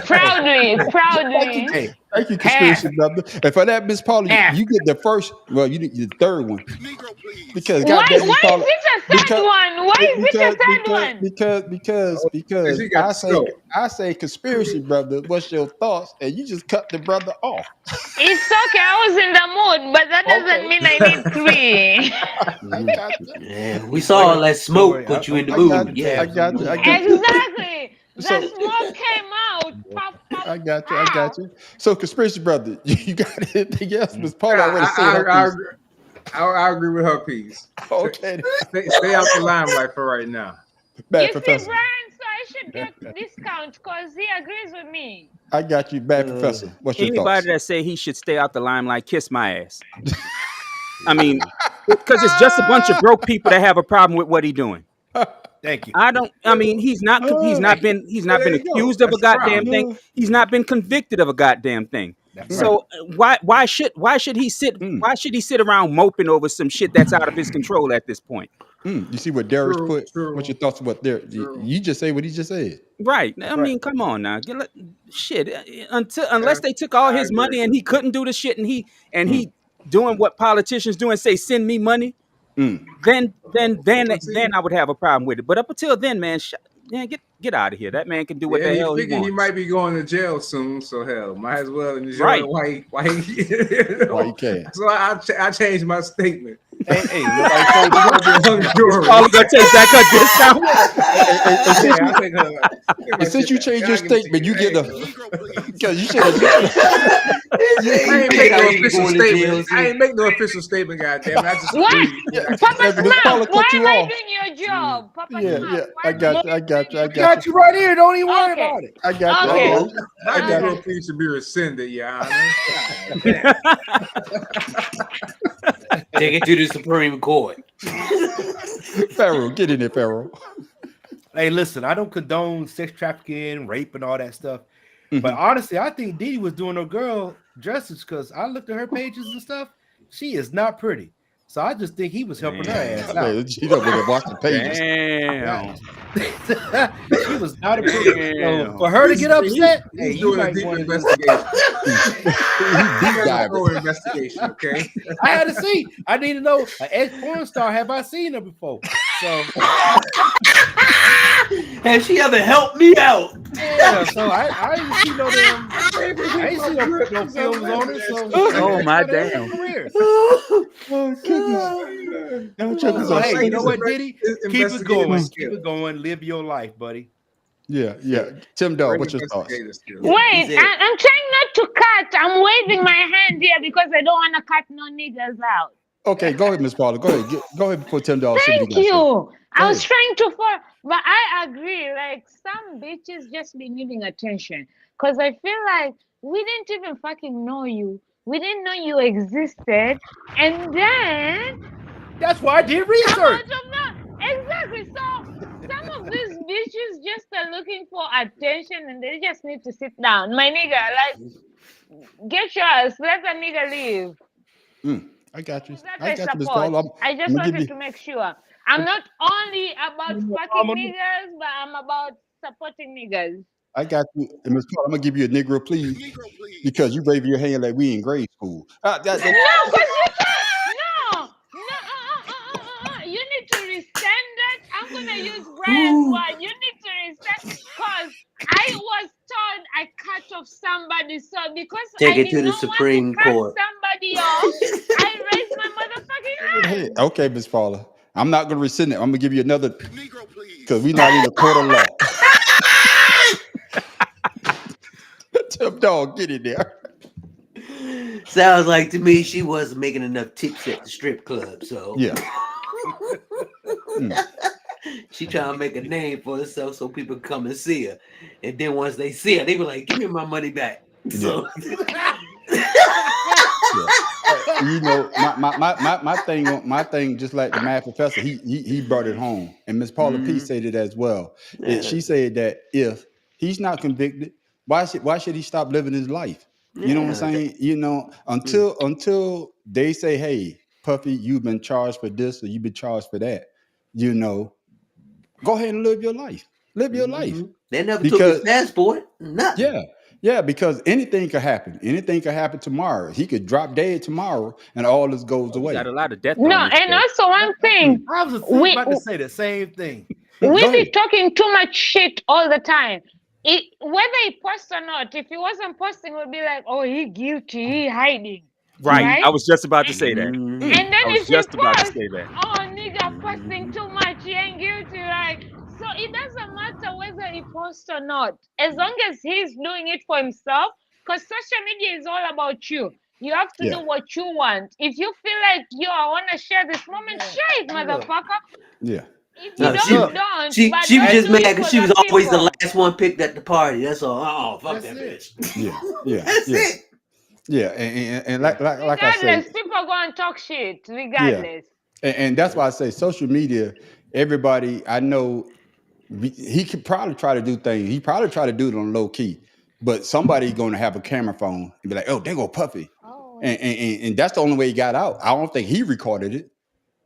Proudly. Thank you, conspiracy brother. And for that, Miss Paula, you get the first. Well, you get the third one. Because why is it a third one? Why is it a third one? Because I say conspiracy brother. What's your thoughts? And you just cut the brother off. It's okay. I was in the mood, but that doesn't mean I need 3. Yeah, we saw all that smoke put you in the mood. I got you. Exactly. The smoke came out. Pop, pop, I got you. So, conspiracy brother, you got anything else? Miss Paula already said I agree with her piece. Okay. Stay out the limelight for right now. Bad you professor. see, Brian, so I I should get discount because he agrees with me. I got you, bad professor. What's your Anybody thoughts? that say he should stay out the limelight, kiss my ass. I mean, because it's just a bunch of broke people that have a problem with what he's doing. Thank you. I mean, he's not been There you go. accused of a That's the goddamn problem. thing. He's not been convicted of a goddamn thing. That's So why should he sit around moping over some shit that's out of his control at this point? You see what Darius put? True. What's your thoughts about there? You just say what he just said. Right. I mean, come on now. Unless they took all his money and he couldn't do the shit and he doing what politicians do and say send me money, then I would have a problem with it. But up until then, man, get out of here. That man can do what the hell he wants. He might be going to jail soon, so hell, might as well enjoy Right. why he Why you can't? So I changed my statement. Hey, nobody told you. All gonna take back her discount. And since you changed your statement, you get the because you should have. I ain't make no official statement, goddamn. I just What? Papa Miss Paula Smart, why cut you am I off. doing your job? Papa Yeah, Smart, yeah. why I got am you. I got you. I got Got you. you right here. Don't even worry Okay. about it. I got you. Okay. I got you. my legal plea should be rescinded, Your Honor. Take it to the Supreme Court. Pharaoh, get in there, Pharaoh. Hey, listen, I don't condone sex trafficking, rape, and all that stuff. But honestly, I think Didi was doing her girl justice because I looked at her pages and stuff. She is not pretty. So I just think he was helping her ass out. Hey, she don't really watch the pages. Damn. She was not a pretty. So for her to get upset, hey, He's you doing a might deep want to. investigation. Deep dive. Thorough investigation, okay? I had to see. I need to know an ex porn star. Have I seen her before? So Has she ever helped me out? yeah, so I ain't see no damn. I ain't see no films on her. So Oh, my that's her damn. career. Oh goodness. Don't check this So, out. hey, you know what, Diddy? Keep it Investigative going. skills. Keep it going. Live your life, buddy. Yeah, yeah. Tim Dog, what's your thoughts? Investigative skills. Wait, He said- I'm trying not to cut. I'm waving my hand here because I don't want to cut no niggas out. Okay, go ahead, Miss Paula. Go ahead. Go ahead before $10. Thank you. I was ahead. trying to fall, but I agree. Like some bitches just be needing attention because I feel like we didn't even fucking know you. We didn't know you existed, and then That's why I did research. exactly. So some of these bitches just are looking for attention, and they just need to sit down. My nigga, like, get yours. Let the nigga live. I got you. That I got you, Miss support. Paula. I just wanted to make sure. I'm not only about fucking niggas, but I'm about supporting niggas. I got you. And Miss Paula, I'm gonna give you a Negro, please, because you wave your hand like we in grade school. No, because you can't. No. You need to resend it. I'm gonna use Brian's word. You need to resend because I was told I cut off somebody. So because Take I it to did the not Supreme want to cut Court. somebody off, I raised my motherfucking hand. Hey, okay, Miss Paula. I'm not gonna rescind it. I'm gonna give you another because we're not in a court of law. Tim Dog, get in there. Sounds like to me she wasn't making enough tips at the strip club. So Yeah. she trying to make a name for herself so people come and see her. And then once they see her, they be like, give me my money back. So You know, my thing, just like the math professor, he brought it home, and Miss Paula P said it as well. And she said that if he's not convicted, why should he stop living his life? You know what I'm saying? You know, until they say, hey, Puffy, you've been charged for this or you've been charged for that. You know, go ahead and live your life. Live your life. They never took his passport. Nothing. Yeah. Yeah, because anything could happen. Anything could happen tomorrow. He could drop dead tomorrow, and all this goes away. Got a lot of death. No, and also one thing. I was about to say the same thing. We be talking too much shit all the time. Whether he posts or not, if he wasn't posting, we'd be like, oh, he guilty, he hiding. Right. I was just about to say that. And then I was if he just about to posts, say that. oh, nigga, posting too much, he ain't guilty, right? So it doesn't matter whether he posts or not. As long as he's doing it for himself, because social media is all about you. You have to do what you want. If you feel like, yo, I want to share this moment, share it, motherfucker. Yeah. If you No, don't, she but was don't just do mad it because for she was the always the people. last one picked at the party. That's all. Oh, fuck That's that it. bitch. Yeah. That's it. Yeah, and like I say, Regardless, people are going to talk shit. yeah, Regardless. and that's why I say social media. Everybody I know, he could probably try to do things. He probably try to do it on low key, but somebody going to have a camera phone and be like, "Oh, there go Puffy," Oh, and that's the only way he got out. I don't think he recorded it.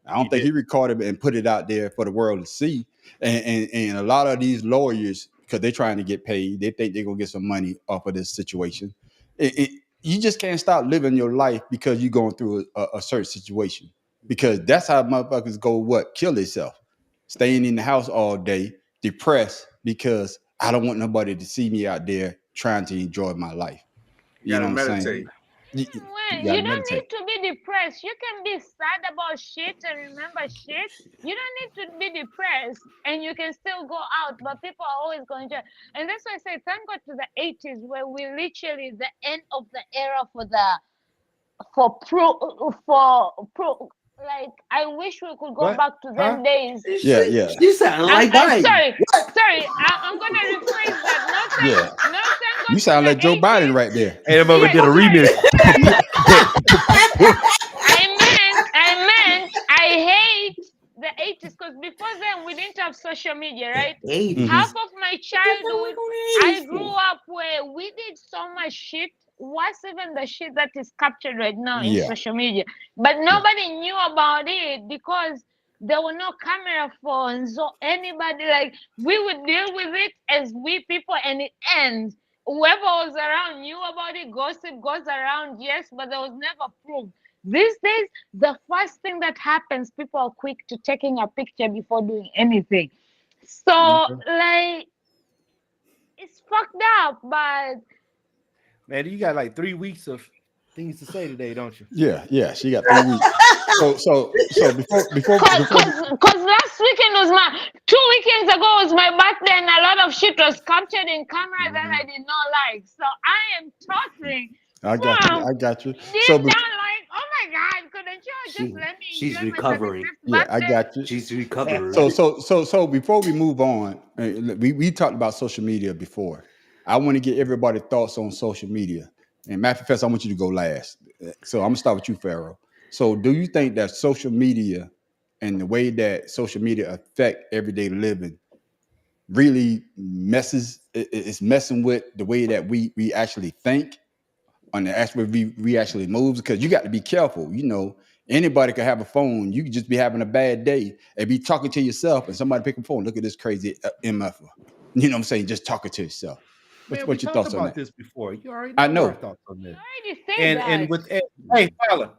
I don't think he recorded it and put it out there for the world to see. And a lot of these lawyers, because they're trying to get paid, they think they're gonna get some money off of this situation. You just can't stop living your life because you're going through a certain situation. Because that's how motherfuckers go kill themselves. Staying in the house all day, depressed because I don't want nobody to see me out there trying to enjoy my life. You You know gotta what I'm saying? meditate. You You gotta don't meditate. need to be depressed. You can be sad about shit and remember shit. You don't need to be depressed and you can still go out, but people are always going to. And that's why I say thank God to the 80s where we literally the end of the era for like I wish we could go What? back to them days. Yeah. She sounded like Biden. Sorry, I'm gonna rephrase that. Yeah. No thank God You to sound the like Joe 80s. Biden right there. Hey, I'm over Yeah, did a remix. I hate the 80s because before then we didn't have social media, right? 80s. Half of my childhood, I grew for? up where we did so much shit. What's even the shit that is captured right now in Yeah. social media? But nobody knew about it because there were no camera phones or anybody like we would deal with it as we people and it ends. Whoever was around knew about it, gossip goes around, yes, but there was never proof. These days, the first thing that happens, people are quick to taking a picture before doing anything. So, like, it's fucked up, but Man, you got like 3 weeks of things to say today, don't you? Yeah. She got 3 weeks. So before because last weekend was 2 weekends ago was my birthday, and a lot of shit was captured in camera that I did not like. So I am tossing. I got you. So Deep down, like, oh my God, couldn't you just let me She's enjoy my recovering. 35th yeah, I birthday? got you. She's recovering. So before we move on, we talked about social media before. I want to get everybody's thoughts on social media. And Matt Professor, I want you to go last. So I'm gonna start with you, Pharaoh. So do you think that social media and the way that social media affect everyday living really it's messing with the way that we actually think on the aspect we actually moves? Because you got to be careful. Anybody could have a phone. You could just be having a bad day and be talking to yourself, and somebody pick a phone. Look at this crazy MF. You know what I'm saying? Just talking to yourself. Man, we What's your talked thoughts on about that? this before. You already I know our know. thoughts on this. I already said that. And with hey, fella,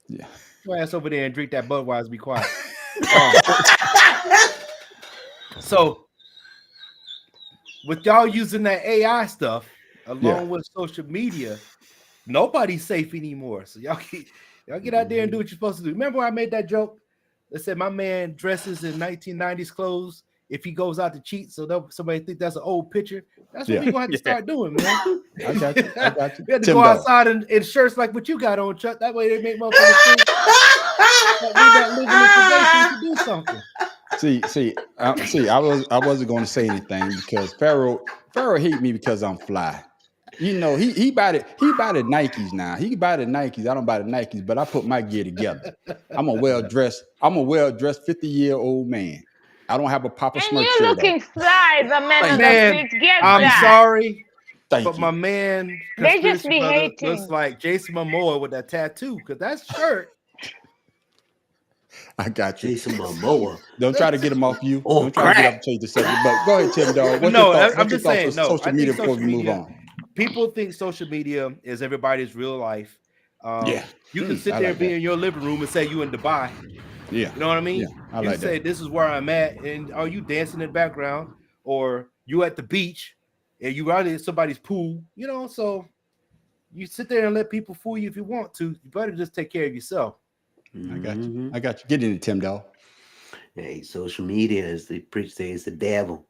Yeah. go ass over there and drink that Budweiser. Be quiet. So, with y'all using that AI stuff along with social media, nobody's safe anymore. So y'all get out there and do what you're supposed to do. Remember when I made that joke? That said my man dresses in 1990s clothes if he goes out to cheat, so somebody think that's an old picture. That's what we're gonna have to start doing, man. I got you. We have to go outside in shirts like what you got on, Chuck. That way they make motherfuckers think that we're not living it today, so we can do something. I wasn't going to say anything because Pharaoh hate me because I'm fly. He buy the Nikes now. He buy the Nikes. I don't buy the Nikes, but I put my gear together. I'm a well-dressed 50-year-old man. I don't have a Papa And Smurf you shirt looking on. fly, the man on the Man, street. Get I'm that. sorry, Thank but you. my man, They just Conspiracy be Brother, hating. looks like Jason Momoa with that tattoo because that shirt. I got you. Jason Momoa. Don't try to get him off you. Oh, Don't try to get up to change the subject. But go ahead, Tim Dog. What's your thoughts? I'm just saying. On No, social I media think before social we move media. on? People think social media is everybody's real life. Yeah. You can sit I there like and be that. in your living room and say you in Dubai. Yeah. You know what I mean? Yeah, I you like say that. this is where I'm at, and are you dancing in the background, or you at the beach and you out in somebody's pool? So you sit there and let people fool you if you want to. You better just take care of yourself. I got you. Get in it, Tim Dog. Hey, social media, as the preach say, is the devil.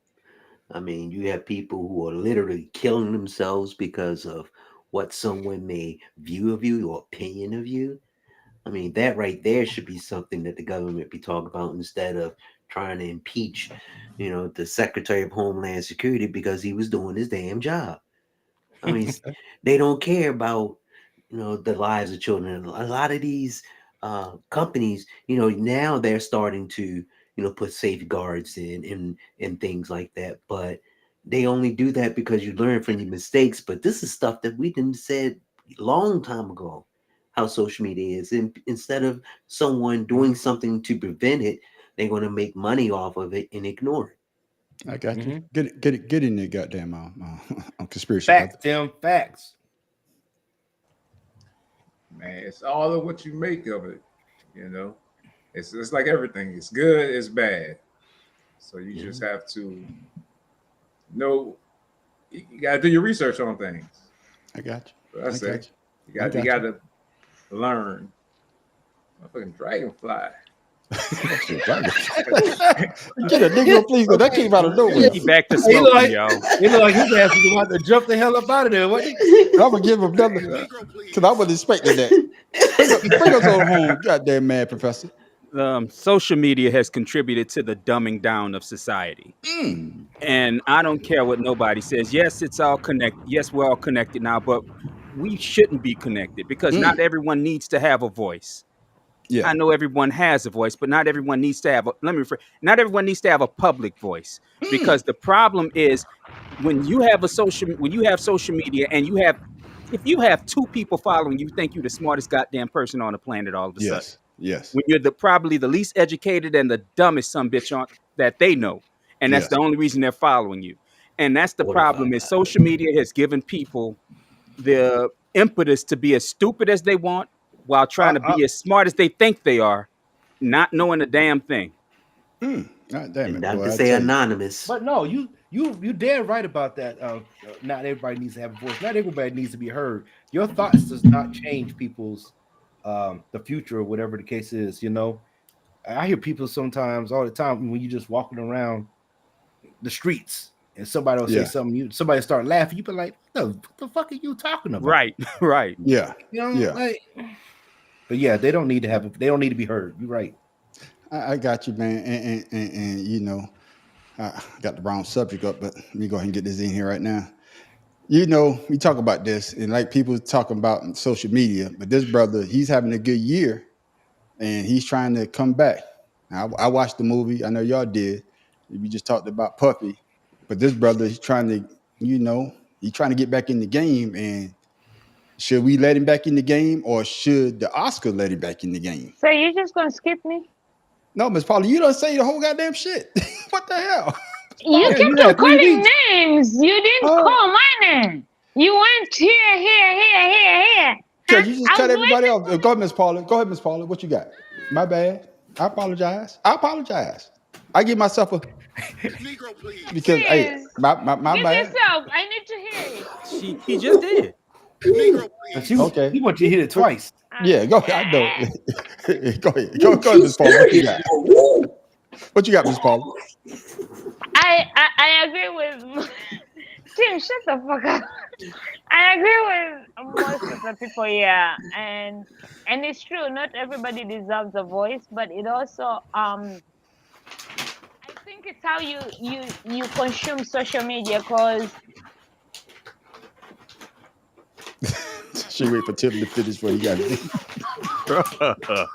I mean, you have people who are literally killing themselves because of what someone may view of you or opinion of you. I mean, that right there should be something that the government be talking about instead of trying to impeach, the Secretary of Homeland Security because he was doing his damn job. I mean, they don't care about, the lives of children. A lot of these companies, now they're starting to, put safeguards in and things like that. But they only do that because you learn from your mistakes. But this is stuff that we didn't said a long time ago, how social media is. And instead of someone doing something to prevent it, they're going to make money off of it and ignore it. I got you. Get in there, goddamn conspiracy. Facts, Tim. Facts. Man, it's all of what you make of it. It's like everything. It's good, it's bad. So you just have to know. You got to do your research on things. I got you. That's it. You got to learn. Motherfucking dragonfly. Get a nigga, please. That came out of nowhere. He back to smoking, y'all. He look like his ass is about to jump the hell up out of there. What? I'm gonna give him another because I wasn't expecting that. Bring us on home, goddamn mad professor. Social media has contributed to the dumbing down of society. And I don't care what nobody says. Yes, it's all connected. Yes, we're all connected now, but we shouldn't be connected because not everyone needs to have a voice. Yeah. I know everyone has a voice, but not everyone needs to have not everyone needs to have a public voice, because the problem is when you have social media and if you have 2 people following you, think you're the smartest goddamn person on the planet all of a sudden. Yes. When you're probably the least educated and the dumbest sumbitch that they know. And that's the only reason they're following you. And that's the problem is social media has given people the impetus to be as stupid as they want while trying to be as smart as they think they are, not knowing a damn thing. God damn it. Not to say anonymous. But no, you dead right about that. Not everybody needs to have a voice. Not everybody needs to be heard. Your thoughts does not change people's the future or whatever the case is. I hear people sometimes all the time when you just walking around the streets and somebody will say something, somebody start laughing, you be like, what the fuck are you talking about? Right. Yeah. But yeah, they don't need to be heard. You're right. I got you, man. And I got the wrong subject up, but let me go ahead and get this in here right now. We talk about this, and like people talking about social media, but this brother, he's having a good year, and he's trying to come back. I watched the movie. I know y'all did. We just talked about Puppy, but this brother, he's trying to get back in the game. And should we let him back in the game, or should the Oscar let him back in the game? So you just gonna skip me? No, Miss Paula, you don't say the whole goddamn shit. What the hell? You kept on calling names. You didn't call my name. You went here. Because you just cut everybody off. Go ahead, Miss Paula. What you got? My bad. I apologize. I give myself a Negro, please. Because hey, my bad. Yourself. I need to hear it. He just did. Negro, please. Okay. He want you to hit it twice. Yeah, go ahead. I know. Go ahead, Miss Paula. What you got? What you got, Miss Paula? I agree with Tim. Shut the fuck up. I agree with most of the people here, and it's true. Not everybody deserves a voice, but it also I think it's how you consume social media, because. She wait for Tim to finish what he got to do.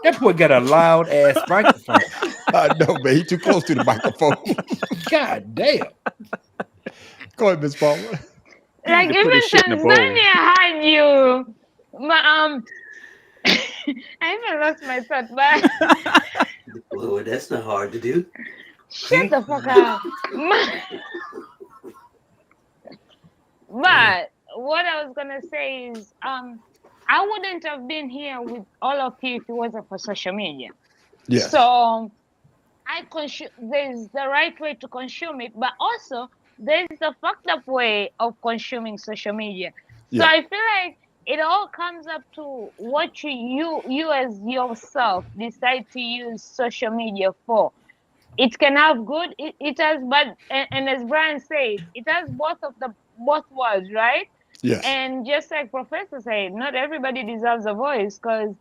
That boy got a loud ass microphone. I know, man. He too close to the microphone. God damn. Go ahead, Miss Paula. Like even Tanzania had you. But I even lost my thought, but well, that's not hard to do. Shut the fuck up. But what I was gonna say is, I wouldn't have been here with all of you if it wasn't for social media. Yes. So there's the right way to consume it, but also there's the fucked up way of consuming social media. So I feel like it all comes up to what you as yourself decide to use social media for. It can have good, it has bad, and as Brian said, it has both worlds, right? Yes. And just like Professor said, not everybody deserves a voice, because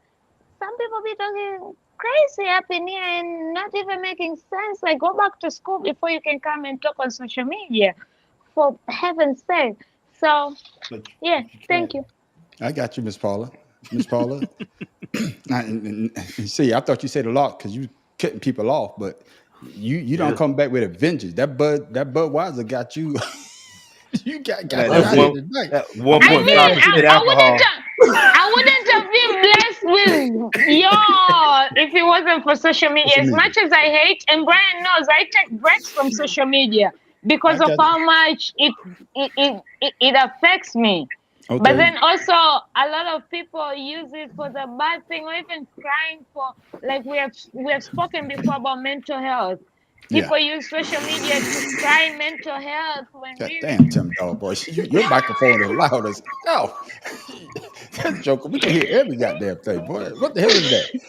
some people be talking crazy happening here and not even making sense. Like, go back to school before you can come and talk on social media, for heaven's sake. So, yeah, thank you. I got you, Miss Paula. Miss Paula. and see, I thought you said a lot because you cutting people off, but you don't come back with a vengeance. That Budweiser got you. You got That you out one- here tonight. that I mean, 1.5% alcohol. I wouldn't have been blessed with y'all if it wasn't for social media. As much as I hate, and Brian knows, I take breaks from social media because of how much it affects me. Okay. But then also a lot of people use it for the bad thing, or even crying for, like we have spoken before about mental health. People use social media to cry mental health when God really, damn, Tim Dog boy, your microphone is loud as hell. That's joking. We can hear every goddamn thing, boy. What the hell is that?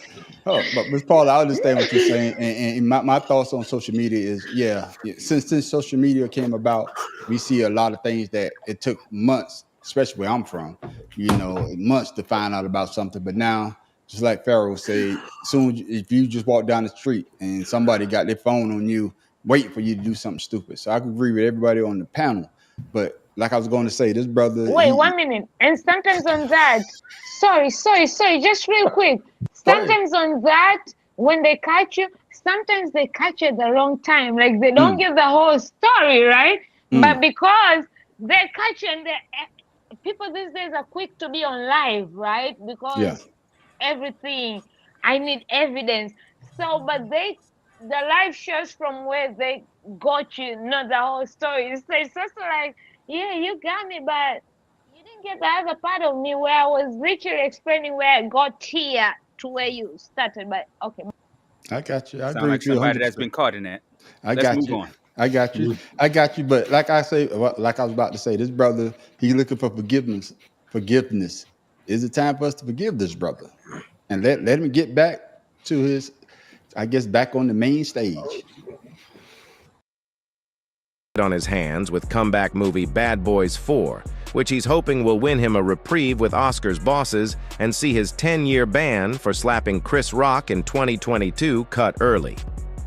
Oh, but Ms. Paula, I understand what you're saying, and my thoughts on social media is, since social media came about, we see a lot of things that it took months, especially where I'm from, months to find out about something. But now, just like Pharaoh said, soon if you just walk down the street and somebody got their phone on you, waiting for you to do something stupid. So I can agree with everybody on the panel, but like I was going to say, this brother. Wait, 1 minute. And sometimes on that, sorry, just real quick. Sometimes on that, when they catch you, sometimes they catch you at the wrong time. Like they don't give the whole story, right? But because they catch you, and people these days are quick to be on live, right? Because everything, I need evidence. So, but the live shows from where they got you, not the whole story. So it's just like, yeah, you got me, but you didn't get the other part of me where I was literally explaining where I got here to where you started. But okay. I got you. I Sound agree like with you. somebody 100%. that's been caught in that. Let's got move you. On. I got you. I got you. But like I say, like I was about to say, this brother, he's looking for forgiveness. Forgiveness. Is it time for us to forgive this brother and let him get back to his, I guess, back on the main stage? On his hands with comeback movie Bad Boys 4, which he's hoping will win him a reprieve with Oscar's bosses and see his 10-year ban for slapping Chris Rock in 2022 cut early.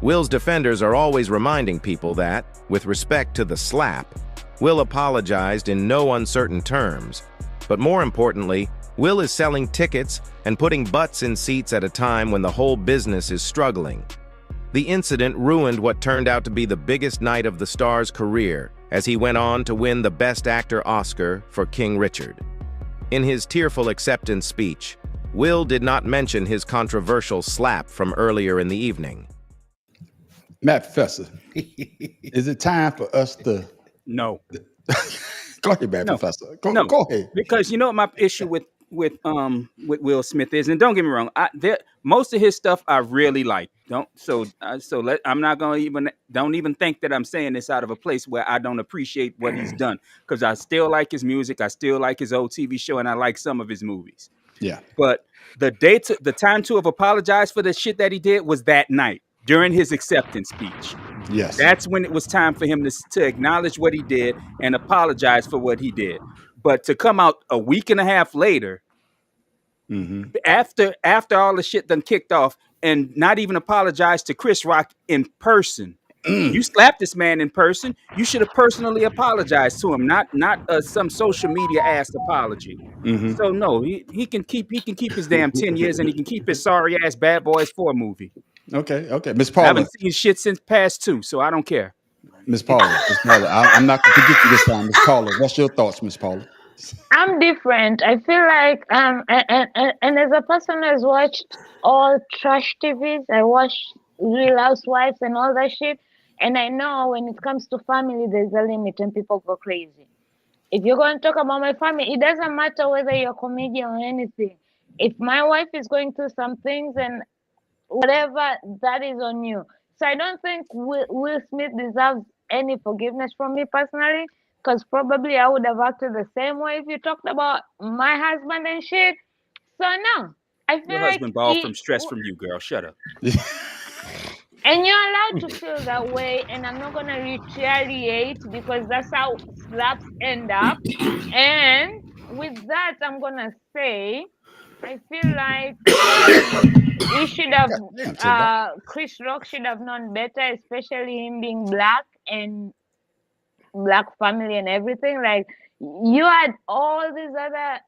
Will's defenders are always reminding people that, with respect to the slap, Will apologized in no uncertain terms. But more importantly, Will is selling tickets and putting butts in seats at a time when the whole business is struggling. The incident ruined what turned out to be the biggest night of the star's career, as he went on to win the Best Actor Oscar for King Richard. In his tearful acceptance speech, Will did not mention his controversial slap from earlier in the evening. Matt Professor, is it time for us to... No. Go ahead, Matt Professor. Go ahead. Because you know what my issue with Will Smith is, and don't get me wrong, most of his stuff I really like. I'm not gonna don't even think that I'm saying this out of a place where I don't appreciate what he's done, because I still like his music, I still like his old TV show, and I like some of his movies. Yeah. But the time to have apologized for the shit that he did was that night during his acceptance speech. Yes. That's when it was time for him to acknowledge what he did and apologize for what he did. But to come out a week and a half later, after all the shit done kicked off, and not even apologize to Chris Rock in person. You slapped this man in person. You should have personally apologized to him, not some social media ass apology. So no, he can keep his damn 10 years, and he can keep his sorry ass Bad Boys 4 movie. Okay, Miss Paula. I haven't seen shit since past 2, so I don't care. Miss Paula, I'm not going to forget you this time. Miss Paula, what's your thoughts, Miss Paula? I'm different. I feel like and as a person who's watched all trash TVs, I watch Real Housewives and all that shit, and I know when it comes to family, there's a limit and people go crazy. If you're going to talk about my family, it doesn't matter whether you're a comedian or anything. If my wife is going through some things and whatever, that is on you. So I don't think Will Smith deserves any forgiveness from me personally, because probably I would have acted the same way if you talked about my husband and shit. So no, I feel Your like husband balled from stress from you, girl. Shut up. And you're allowed to feel that way, and I'm not gonna retaliate, because that's how slaps end up. And with that, I'm gonna say, I feel like he should have. Damn, Chris Rock should have known better, especially him being black and black family and everything. Like you had all these other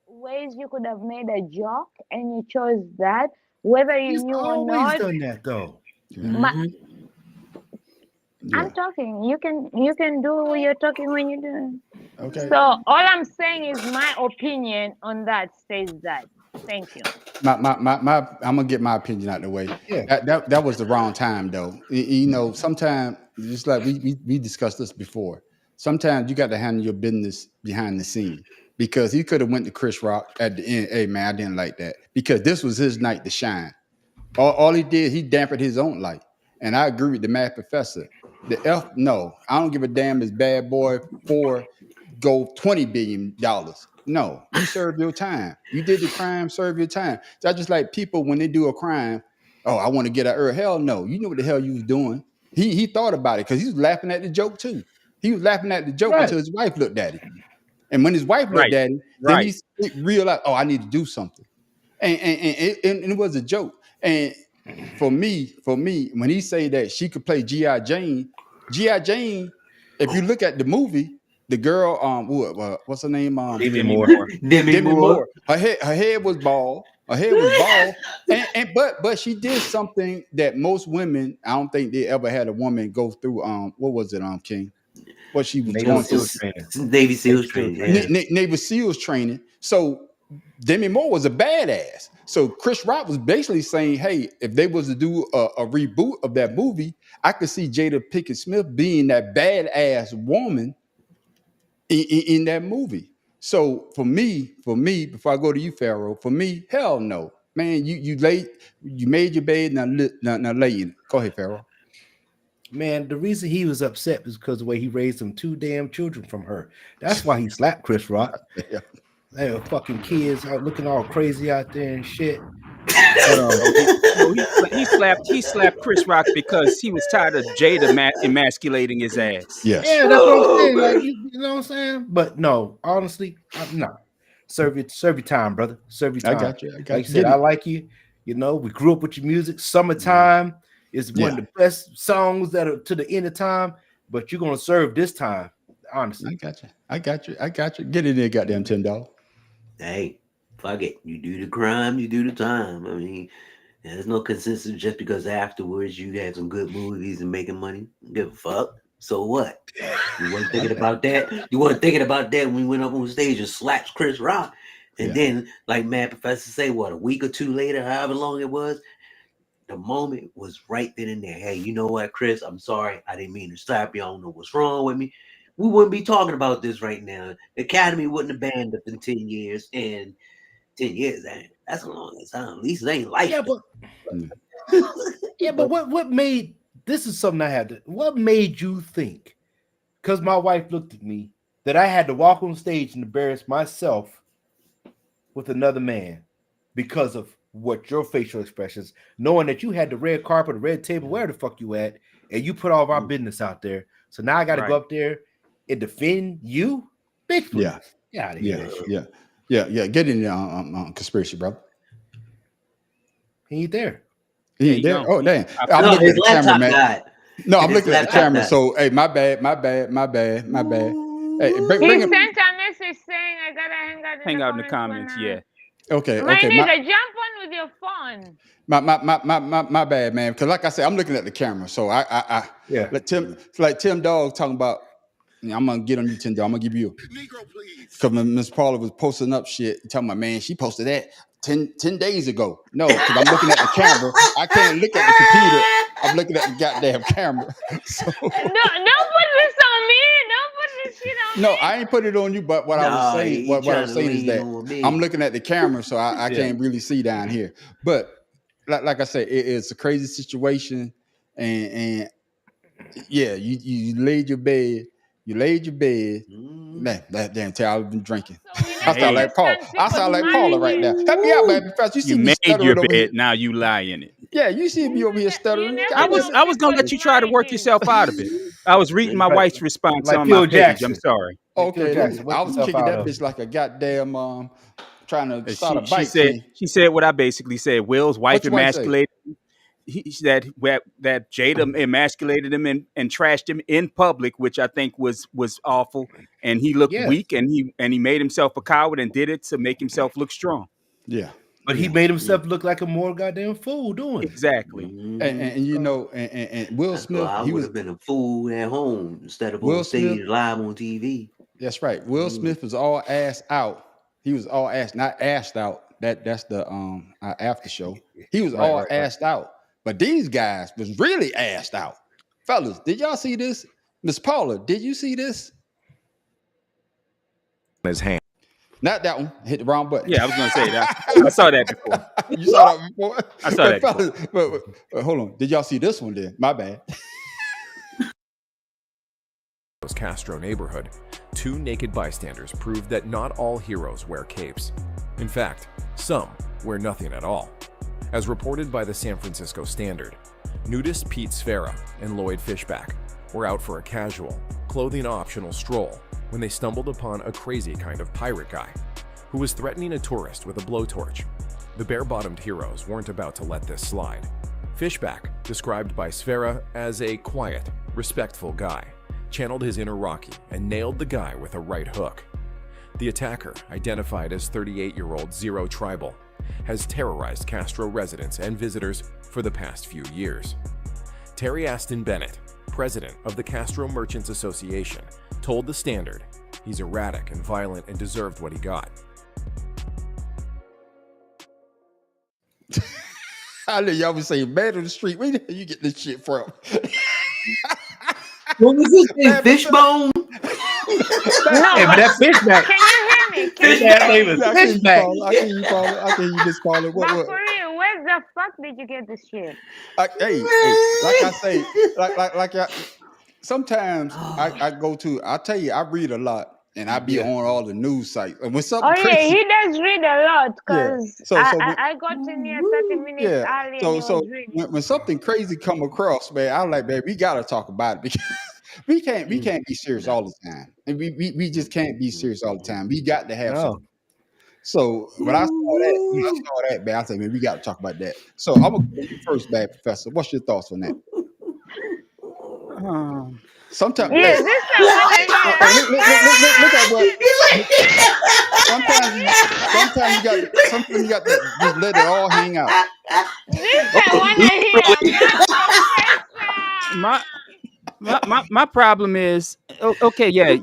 ways you could have made a joke, and you chose that, whether you He's knew or always not. done that though. I'm talking. You can do what you're talking when you're doing. Okay. So all I'm saying is my opinion on that says that. Thank you. I'm gonna get my opinion out of the way. Yeah. That was the wrong time though. You know, sometimes just like we discussed this before. Sometimes you got to handle your business behind the scene because he could have went to Chris Rock at the end. Hey man, I didn't like that because this was his night to shine. All he did, he dampened his own light. And I agree with the Mad Professor. No, I don't give a damn as Bad Boy 4 go $20 billion. No, you serve your time. You did the crime, serve your time. So I just like people when they do a crime, oh, I want to get out early. Hell no, you know what the hell you was doing. He thought about it because he was laughing at the joke too. He was laughing at the joke until his wife looked at him. And when his wife looked at him, then he realized, oh, I need to do something. And it was a joke. And for me, when he say that she could play G.I. Jane, if you look at the movie, the girl, what's her name? Demi Moore. Demi Moore. Her head was bald. But she did something that most women, I don't think they ever had a woman go through. What was it, King? What she was going through? Navy SEALs training. Yeah. Navy SEALs training. So Demi Moore was a badass. So Chris Rock was basically saying, hey, if they was to do a reboot of that movie, I could see Jada Pinkett Smith being that badass woman in that movie. So for me, before I go to you, Pharaoh, for me, hell no. Man, you made your bed, now lay in it. Go ahead, Pharaoh. Man, the reason he was upset was because of the way he raised them 2 damn children from her. That's why he slapped Chris Rock. Yeah. They were fucking kids out looking all crazy out there and shit. He slapped Chris Rock because he was tired of Jada emasculating his ass. Yes. Yeah, that's what I'm saying. Like, you know what I'm saying? But no, honestly, no. Serve your time, brother. Serve your time. I got you. Like you said, I like you. You know, we grew up with your music. Summertime is one of the best songs that are to the end of time, but you're gonna serve this time. Honestly. I got you. Get in there, goddamn $10. Hey, fuck it. You do the crime, you do the time. I mean, there's no consensus just because afterwards you had some good movies and making money. Give a fuck. So what? You weren't thinking about that. You weren't thinking about that when we went up on stage and slapped Chris Rock. And then, like Mad Professor say, what, a week or two later, however long it was, the moment was right then and there. Hey, you know what, Chris? I'm sorry. I didn't mean to slap you. I don't know what's wrong with me. We wouldn't be talking about this right now. The Academy wouldn't have banned us in 10 years. And 10 years, that's a long time. At least it ain't life. Yeah, but what made this is something I had to. What made you think? Because my wife looked at me that I had to walk on stage and embarrass myself with another man because of what your facial expressions, knowing that you had the red carpet, the red table, where the fuck you at, and you put all of our business out there. So now I got to go up there and defend you, bitch. Please. Yeah. Get out of here. Yeah. Get in there, conspiracy, brother. He ain't there. He ain't there. Oh, damn. I'm No, looking his at the camera, laptop man. died. No, I'm His looking at the laptop camera. died. So, hey, my bad. Hey, He bring him. sent a message saying I gotta hang out in the comments. Yeah. Okay. My nigga, jump on with your phone. My bad, man. Because like I said, I'm looking at the camera. So I let Tim Dog talking about. I'm gonna get on you, Tim Dog. I'm gonna give you. Because Miss Paula was posting up shit, talking about, man, she posted that 10 days ago. No, because I'm looking at the camera. I can't look at the computer. I'm looking at the goddamn camera. So, Don't put this on me. Don't put this shit on me. no, I ain't put it on you. But what I was saying, what I was saying is that I'm looking at the camera, so I can't really see down here. But like I said, it's a crazy situation, and yeah, you laid your bed. You laid your bed. Man, that damn tell I've been drinking. I sound like Paul. I sound like Paula right now. Help me out, man. You see me made stuttering your over bed. here. Now you lie in it. Yeah, you see me over here stuttering. I was gonna let you try to work yourself out of it. I was reading my wife's response like on Phil my page. Jackson. I'm sorry. Okay, Jackson, I was kicking out that of. bitch like a goddamn trying to start a bike. She said what I basically said. Will's wife emasculated. That Jada emasculated him and trashed him in public, which I think was awful. And he looked weak, and he made himself a coward and did it to make himself look strong. Yeah. But he made himself look like a more goddamn fool doing it. Exactly. And you know, and Will Smith, he would have been a fool at home instead of on stage live on TV. That's right. Will Smith was all ass out. He was all ass, not assed out. That's the after show. He was all assed out. But these guys was really assed out. Fellas, did y'all see this? Miss Paula, did you see this? His hand. Not that one. Hit the wrong button. Yeah, I was gonna say that. I saw that before. You saw that before? I saw that before. But hold on. Did y'all see this one then? My bad. Castro neighborhood, 2 naked bystanders proved that not all heroes wear capes. In fact, some wear nothing at all. As reported by the San Francisco Standard, nudist Pete Sfera and Lloyd Fishback were out for a casual, clothing-optional stroll when they stumbled upon a crazy kind of pirate guy who was threatening a tourist with a blowtorch. The bare-bottomed heroes weren't about to let this slide. Fishback, described by Sfera as a quiet, respectful guy, channeled his inner Rocky and nailed the guy with a right hook. The attacker, identified as 38-year-old Zero Tribal, has terrorized Castro residents and visitors for the past few years. Terry Aston Bennett, president of the Castro Merchants Association, told the Standard he's erratic and violent and deserved what he got. I know y'all be saying man on the street. Where the hell you get this shit from? What was this thing? Fishbone? Hey, but that Fishback. Can you hear me? Fishback name is Fishback. I can you call it. I can you just call it. But for real, where the fuck did you get this shit? Hey, like I say, sometimes I go to. I tell you, I read a lot. And I be on all the news sites. And when something crazy, he does read a lot because yeah. I got in here 30 minutes early. So when something crazy come across, man, I'm like, man, we gotta talk about it because we can't be serious all the time. And we just can't be serious all the time. We got to have something. So when I saw that, man, I said, man, we got to talk about that. So I'm gonna go to you first, bad professor. What's your thoughts on that? Sometimes, look at what. Sometimes you got to just let it all hang out. My problem is okay. Yeah,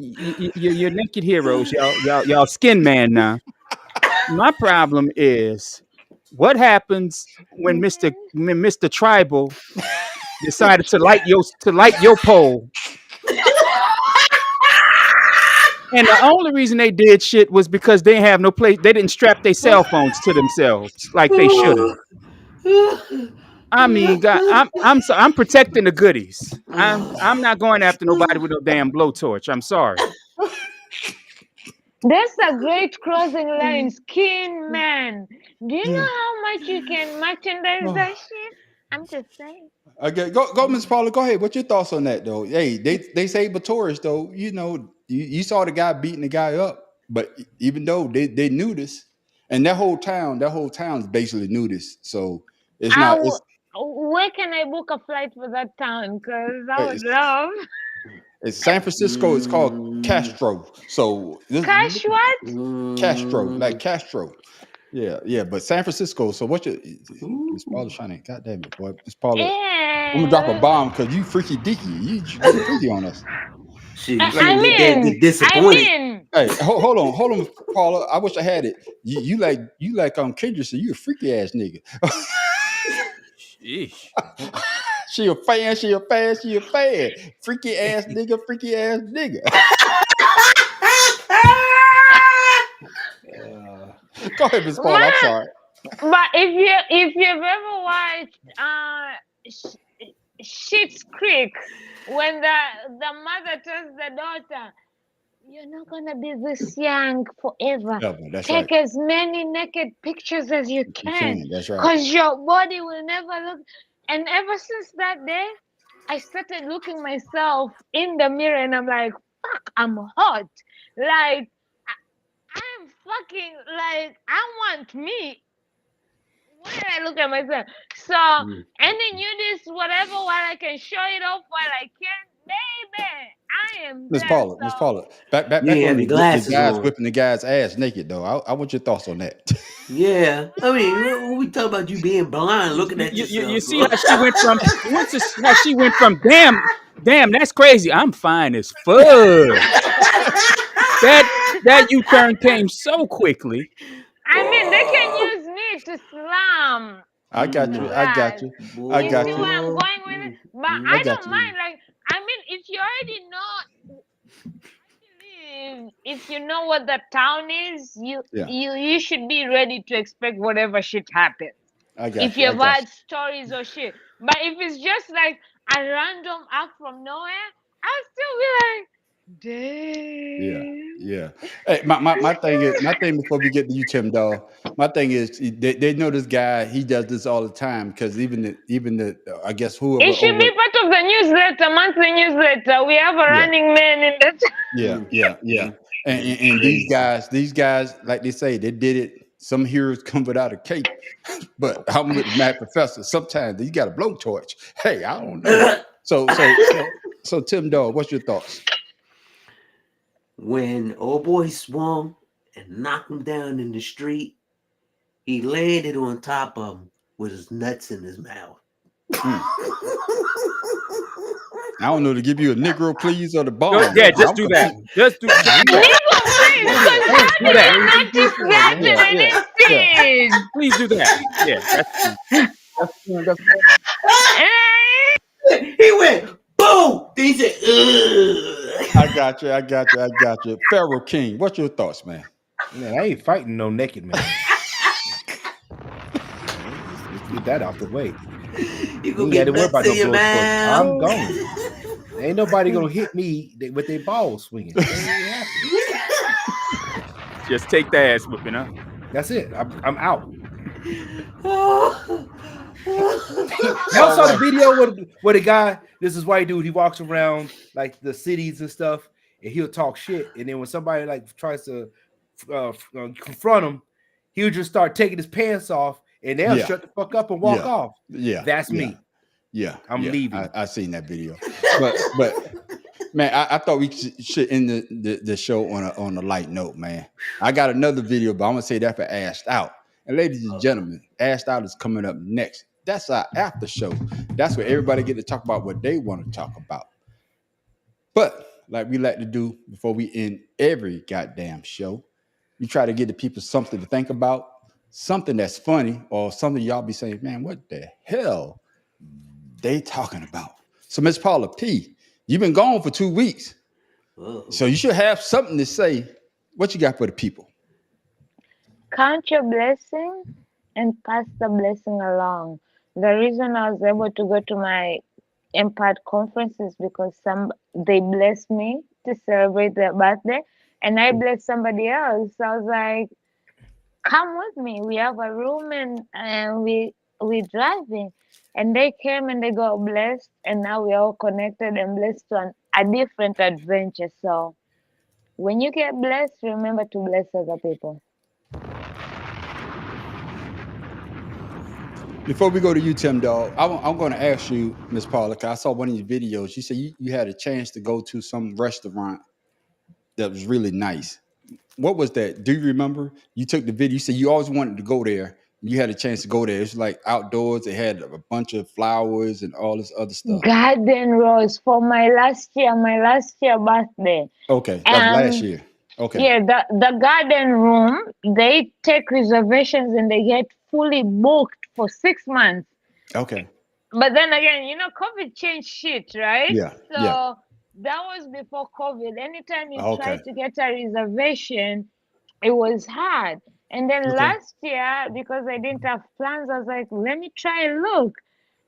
you're naked heroes, y'all skin man now. My problem is what happens when Mr. Tribal decided to light your pole. And the only reason they did shit was because they have no place. They didn't strap their cell phones to themselves like they should have. I mean, God, I'm protecting the goodies. I'm not going after nobody with no damn blowtorch. I'm sorry. That's a great crossing line, skin man. Do you know how much you can merchandise that shit? I'm just saying. Okay, go, Ms. Paula. Go ahead. What's your thoughts on that, though? Hey, they say tourists, though. You know, you saw the guy beating the guy up, but even though they knew this, and that whole town's basically knew this, so it's not. Where can I book a flight for that town? Because I would love. It's San Francisco. It's called Castro. So Cash what? Castro, like Castro. Yeah, but San Francisco. So what's your Miss Paula Shining? God damn it, boy, Miss Paula. I'm gonna drop a bomb because you freaky dicky. You freaky on us. I'm disappointed. Hey, hold on, Paula. I wish I had it. You like Kendra, so you a freaky ass nigga. Sheesh. She a fan. Freaky ass nigga. Go ahead, Miss Paula. I'm sorry. But if you've ever watched Schitt's Creek, when the mother tells the daughter, "You're not gonna be this young forever. Take as many naked pictures as you can. That's right. Because your body will never look." And ever since that day, I started looking myself in the mirror, and I'm like, "Fuck, I'm hot." Like, am fucking like, I want me. When I look at myself, so and then you this whatever while I can show it off while I can, baby. I am Miss blessed. Paula, back You ain't on have your glasses guys on. whipping the guy's ass naked though. I want your thoughts on that. Yeah, I mean, when we talk about you being blind, looking at yourself. You see how she went from how she went from damn, that's crazy. I'm fine as fuck. that U-turn came so quickly. I mean, they can use me to slam. I got you. I got you. I You got see you. where I'm going with it? But I I got don't you. mind. Like, I mean, if you already know, if you know what the town is, you should be ready to expect whatever shit happens. I got If you. I you've got had stories or shit. But if it's just like a random act from nowhere, I'll still be like, damn. Yeah. Hey, my thing before we get to you, Tim Dog. My thing is they know this guy. He does this all the time because even the I guess whoever It should be part of the newsletter, monthly newsletter. We have a running man in the Yeah. And these guys, like they say, they did it. Some heroes come without a cape, but I'm with the Mad Professor. Sometimes you got a blowtorch. Hey, I don't know. So Tim Dog, what's your thoughts? When old boy swung and knocked him down in the street, he landed on top of him with his nuts in his mouth. I don't know to give you a Negro, please, or the bomb. Yeah, just do that. Just do that. Please do that. Yeah, He went boom. Then he said, ugh. I got you. Pharaoh King, what's your thoughts, man? Man, I ain't fighting no naked man. Let's get that out the way. You ain't got to worry about no blood. I'm gone. Ain't nobody gonna hit me with their balls swinging. Just take the ass whipping, huh? That's it. I'm out. Y'all saw the video where the guy, this is white dude, he walks around like the cities and stuff, and he'll talk shit. And then when somebody like tries to confront him, he'll just start taking his pants off, and they'll shut the fuck up and walk off. Yeah, that's me. Yeah, I'm leaving. I seen that video, but man, I thought we should end the show on a light note, man. I got another video, but I'm gonna say that for Ashed Out. And ladies and gentlemen, Ashed Out is coming up next. That's our after show. That's where everybody get to talk about what they want to talk about. But like we like to do before we end every goddamn show, we try to give the people something to think about, something that's funny, or something y'all be saying, man, what the hell they talking about? So Miss Paula P, you've been gone for 2 weeks. So you should have something to say. What you got for the people? Count your blessing and pass the blessing along. The reason I was able to go to my Impact conference is because they blessed me to celebrate their birthday, and I blessed somebody else. So I was like, come with me. We have a room and we're driving. And they came and they got blessed, and now we're all connected and blessed to a different adventure. So when you get blessed, remember to bless other people. Before we go to you, Tim Dog, I'm going to ask you, Miss Paula, because I saw one of your videos. You said you had a chance to go to some restaurant that was really nice. What was that? Do you remember? You took the video. You said you always wanted to go there. You had a chance to go there. It's like outdoors. They had a bunch of flowers and all this other stuff. Garden Rose for my last year birthday. Okay, that's last year. Okay. Yeah, the garden room, they take reservations and they get fully booked for 6 months. Okay. But then again, COVID changed shit, right? Yeah. So that was before COVID. Anytime you try to get a reservation, it was hard. And then last year, because I didn't have plans, I was like, let me try and look.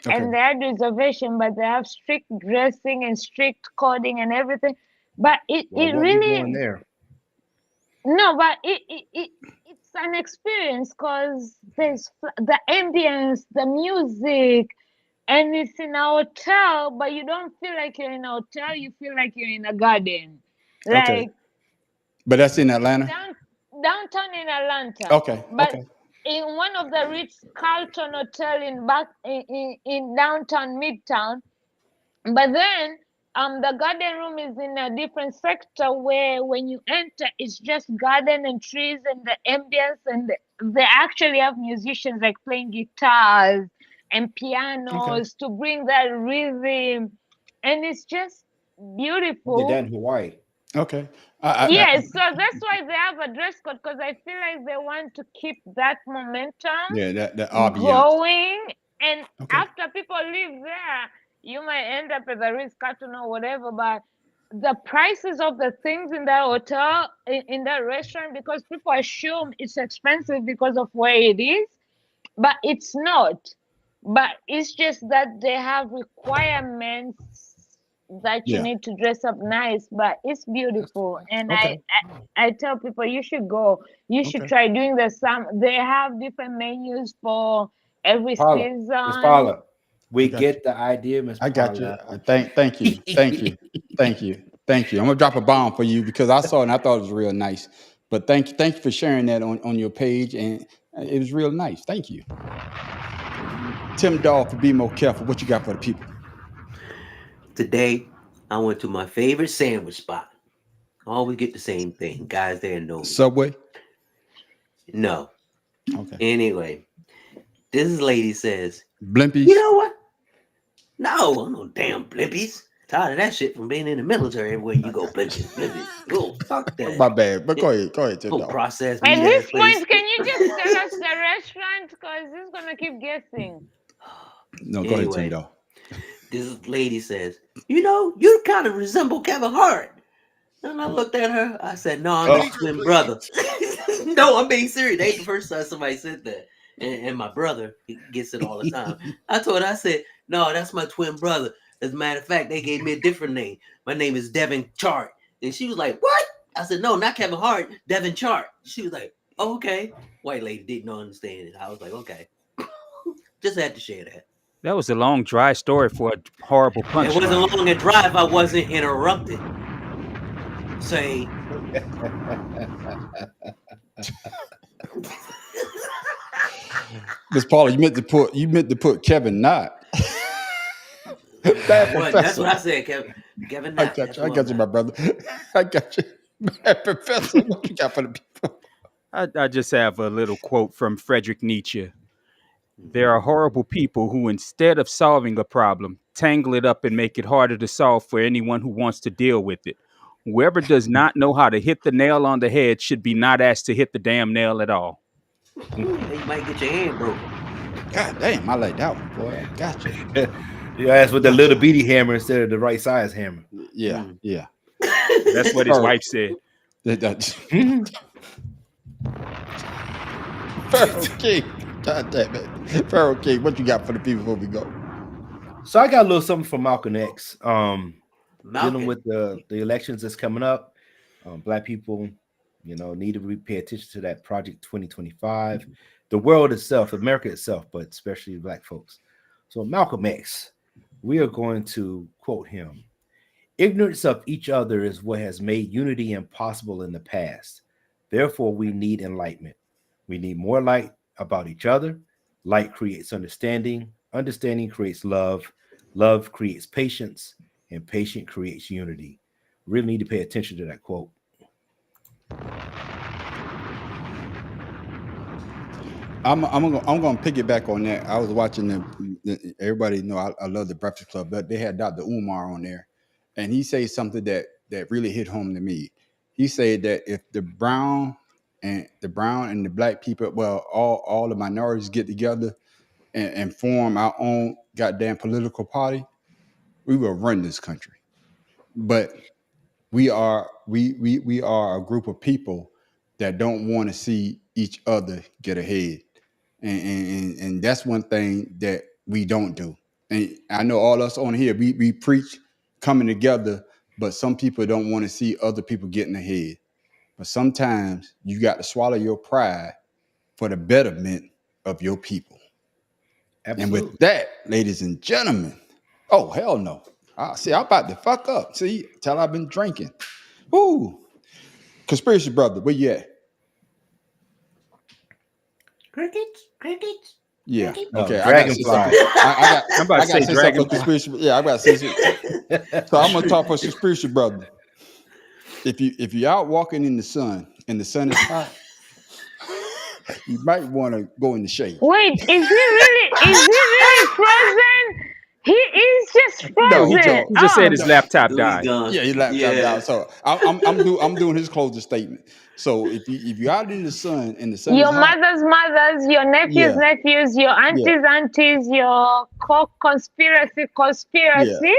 Okay. And they had reservation, but they have strict dressing and strict coding and everything. But it really going there. No, but it's an experience because there's the ambience, the music, and it's in a hotel, but you don't feel like you're in a hotel. You feel like you're in a garden. Like, but that's in Atlanta? The downtown in Atlanta. Okay. But Okay. in one of the Ritz-Carlton hotel in downtown Midtown. But then the garden room is in a different sector where when you enter, it's just garden and trees and the ambience, and they actually have musicians like playing guitars and pianos to bring that rhythm, and it's just beautiful. Did that in Hawaii. Okay. Yes, so that's why they have a dress code, because I feel like they want to keep that momentum that ambiance going. And Okay. after people leave there, you might end up at the Ritz-Carlton or whatever, but the prices of the things in that hotel, in that restaurant, because people assume it's expensive because of where it is, but it's not. But it's just that they have requirements that you Yeah. need to dress up nice, but it's beautiful. And Okay. I tell people you should go. You should Okay. try doing the some. They have different menus for every Paula, Miss season. Paula, we I got get the idea, Miss I Paula. got you. Thank you. Thank you. Thank you. Thank you. I'm gonna drop a bomb for you because I saw it and I thought it was real nice. But thank you for sharing that on your page, and it was real nice. Thank you. Tim Dahl for Be More Careful. What you got for the people? Today, I went to my favorite sandwich spot. I always get the same thing. Guys there know me. Subway? No. Okay. Anyway, this lady says, Blimpies? you know what? No, I'm no damn blimpies. Tired of that shit from being in the military. Everywhere you go, blimpies. Oh, fuck that. My bad. But go ahead, Tim No Dahl. processed At meat this ass place. point, can you just tell us the restaurant? Because it's gonna keep guessing. No, go ahead, Tim Anyway, Dahl. this lady says, you know, you kind of resemble Kevin Hart. And I looked at her. I said, no, I'm his twin brother. No, I'm being serious. They ain't the first time somebody said that. And my brother, he gets it all the time. I told her, I said, no, that's my twin brother. As a matter of fact, they gave me a different name. My name is Devin Chart. And she was like, what? I said, no, not Kevin Hart, Devin Chart. She was like, oh, okay. White lady didn't understand it. I was like, okay. Just had to share that. That was a long, dry story for a horrible punchline. It wasn't long a drive. I wasn't interrupted. Say. Miss Paula, you meant to put Kevin Knott. That's what I said, Kevin Knott. I got you, my brother. I got you. Bad Professor, what you got for the people? I just have a little quote from Friedrich Nietzsche. There are horrible people who, instead of solving a problem, tangle it up and make it harder to solve for anyone who wants to deal with it. Whoever does not know how to hit the nail on the head should be not asked to hit the damn nail at all. You might get your hand broken. God damn, I like that one, boy. Gotcha. You asked with the little beady hammer instead of the right size hammer. Yeah. That's what his wife said. Pharaoh King. God damn it. Pharaoh King, what you got for the people before we go? So I got a little something from Malcolm X. Dealing with the elections that's coming up. Black people, need to pay attention to that Project 2025. The world itself, America itself, but especially Black folks. So Malcolm X, we are going to quote him. Ignorance of each other is what has made unity impossible in the past. Therefore, we need enlightenment. We need more light about each other. Light creates understanding. Understanding creates love. Love creates patience. And patience creates unity. Really need to pay attention to that quote. I'm gonna piggyback on that. I was watching everybody know I love the Breakfast Club, but they had Dr. Umar on there, and he said something that really hit home to me. He said that if the brown and the black people, well, all the minorities get together and form our own goddamn political party, we will run this country. But we are a group of people that don't want to see each other get ahead. And that's one thing that we don't do. And I know all us on here, we preach coming together, but some people don't want to see other people getting ahead. But sometimes you got to swallow your pride for the betterment of your people. Absolutely. And with that, ladies and gentlemen, oh, hell no. See, I'm about to fuck up. See, till I've been drinking. Woo. Conspiracy brother, where you at? Crickets. Yeah. No, Okay. dragonfly. I'm about to say something for dragonfly. conspiracy. Yeah, I got to say something. So I'm gonna talk for conspiracy brother. If you're out walking in the sun and the sun is hot, you might want to go in the shade. Wait, is he really frozen? He is just frozen. No, he don't. He just said his laptop He's died. gone. Yeah, he laptop out. So I'm doing his closing statement. So if you're out in the sun and the sun Your is hot, mother's mothers, your nephews' Yeah. nephews, your aunties, your conspiracy. Yeah.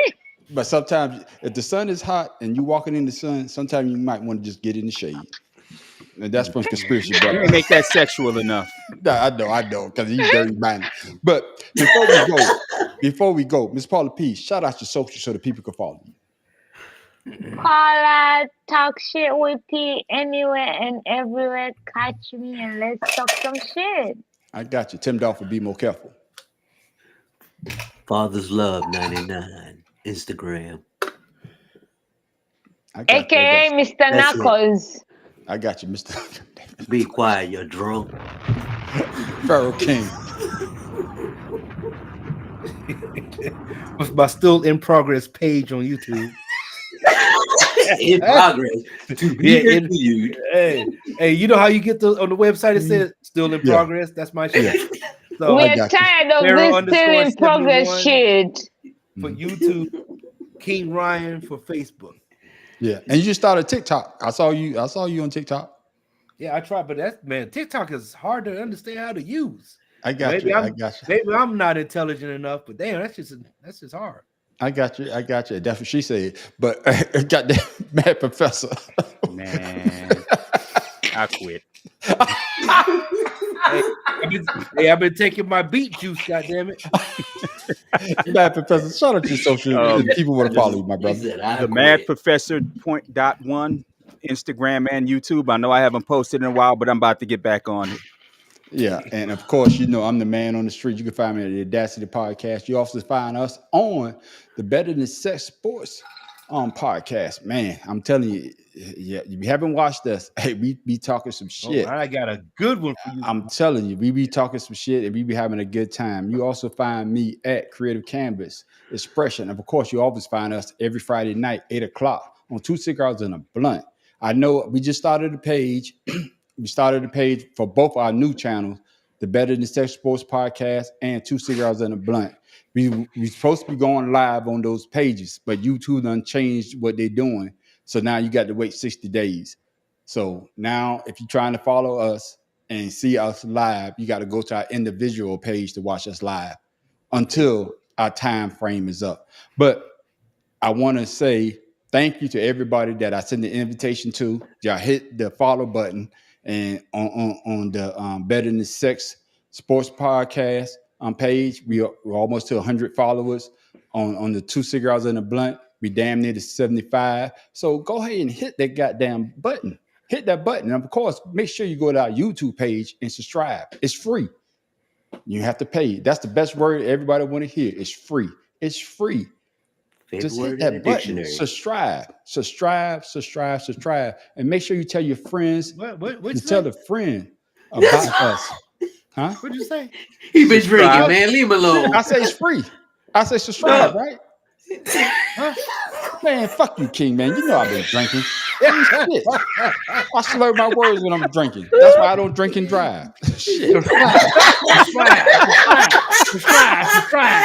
But sometimes if the sun is hot and you walking in the sun, sometimes you might want to just get in the shade. And that's from conspiracy You brother. ain't make that sexual enough. I know, because he's dirty minded. But before we go, Miss Paula P, shout out your social so the people can follow you. Paula, talk shit with P anywhere and everywhere. Catch me and let's talk some shit. I got you. Tim Dolphin, be more careful. Father's Love 99 Instagram. AKA Mr. That's Knuckles. I got you, Mr. Be quiet, you're drunk. Pharaoh King. With my still in progress page on YouTube. In progress. To be continued. Hey, you know how you get on the website? It says still in progress. That's my shit. So We're tired of this still in progress shit. For YouTube, King Ryan for Facebook. Yeah, and you just started TikTok. I saw you on TikTok. Yeah, I tried, but TikTok is hard to understand how to use. I got you. Maybe I'm not intelligent enough, but damn, that's just hard. I got you. That's what she said. But got that mad professor. Man, I quit. I've been taking my beet juice, goddammit. Mad Professor, shout out to your social. People want to follow you, my brother. The Mad Professor .1 Instagram and YouTube. I know I haven't posted in a while, but I'm about to get back on it. Yeah, and of course, you know I'm the man on the street. You can find me at the Audacity Podcast. You also find us on the Better Than Sex Sports podcast. Man, I'm telling you, yeah, if you haven't watched us, hey, we be talking some shit. I got a good one for you. I'm telling you, we be talking some shit and we be having a good time. You also find me at Creative Canvas Expression. And of course, you always find us every Friday night, 8:00 on 2 Cigars and a Blunt. I know we just started the page. We started the page for both our new channels, the Better Than Sex Sports Podcast and 2 Cigars and a Blunt. We supposed to be going live on those pages, but YouTube done changed what they're doing. So now you got to wait 60 days. So now if you're trying to follow us and see us live, you got to go to our individual page to watch us live until our time frame is up. But I want to say thank you to everybody that I sent the invitation to. Y'all hit the follow button and on the Better Than Sex Sports Podcast page. We're almost to 100 followers on the 2 Cigars and a Blunt. We damn near to 75. So go ahead and hit that goddamn button. Hit that button. And of course, make sure you go to our YouTube page and subscribe. It's free. You have to pay. That's the best word everybody want to hear. It's free. It's free. Just hit that button. Subscribe. And make sure you tell your friends. What tell a friend about us. Huh? What'd you say? He been drinking, man. Leave him alone. I say it's free. I say subscribe, right? Huh? Man, fuck you, King, man. You know I've been drinking. Shit. I slur my words when I'm drinking. That's why I don't drink and drive. Shit. Subscribe.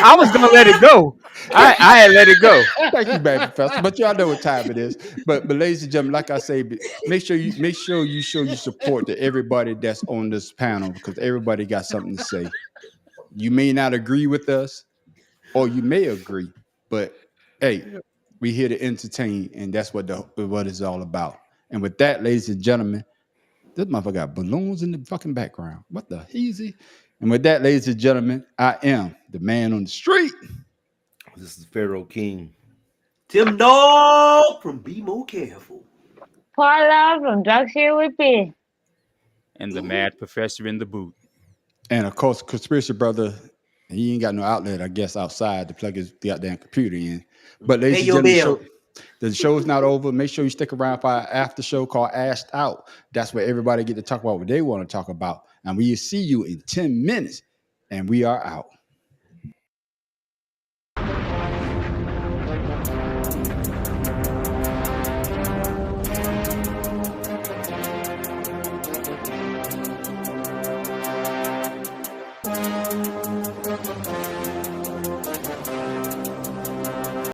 I was gonna let it go. I had let it go. Thank you, man, Professor. But y'all know what time it is. But ladies and gentlemen, like I say, make sure you show your support to everybody that's on this panel because everybody got something to say. You may not agree with us, or you may agree, but hey, we here to entertain, and that's what it's all about. And with that, ladies and gentlemen, this motherfucker got balloons in the fucking background. What the easy? And with that, ladies and gentlemen, I am the man on the street. This is Pharaoh King. Tim Dog from Be More Careful. Paula from Drug Share with me. And the Mad Professor in the boot. And of course, Conspiracy Brother, he ain't got no outlet, I guess, outside to plug his goddamn computer in. But ladies and gentlemen, The show's not over. Make sure you stick around for our after show called Ashed Out. That's where everybody get to talk about what they want to talk about. And we'll see you in 10 minutes. And we are out.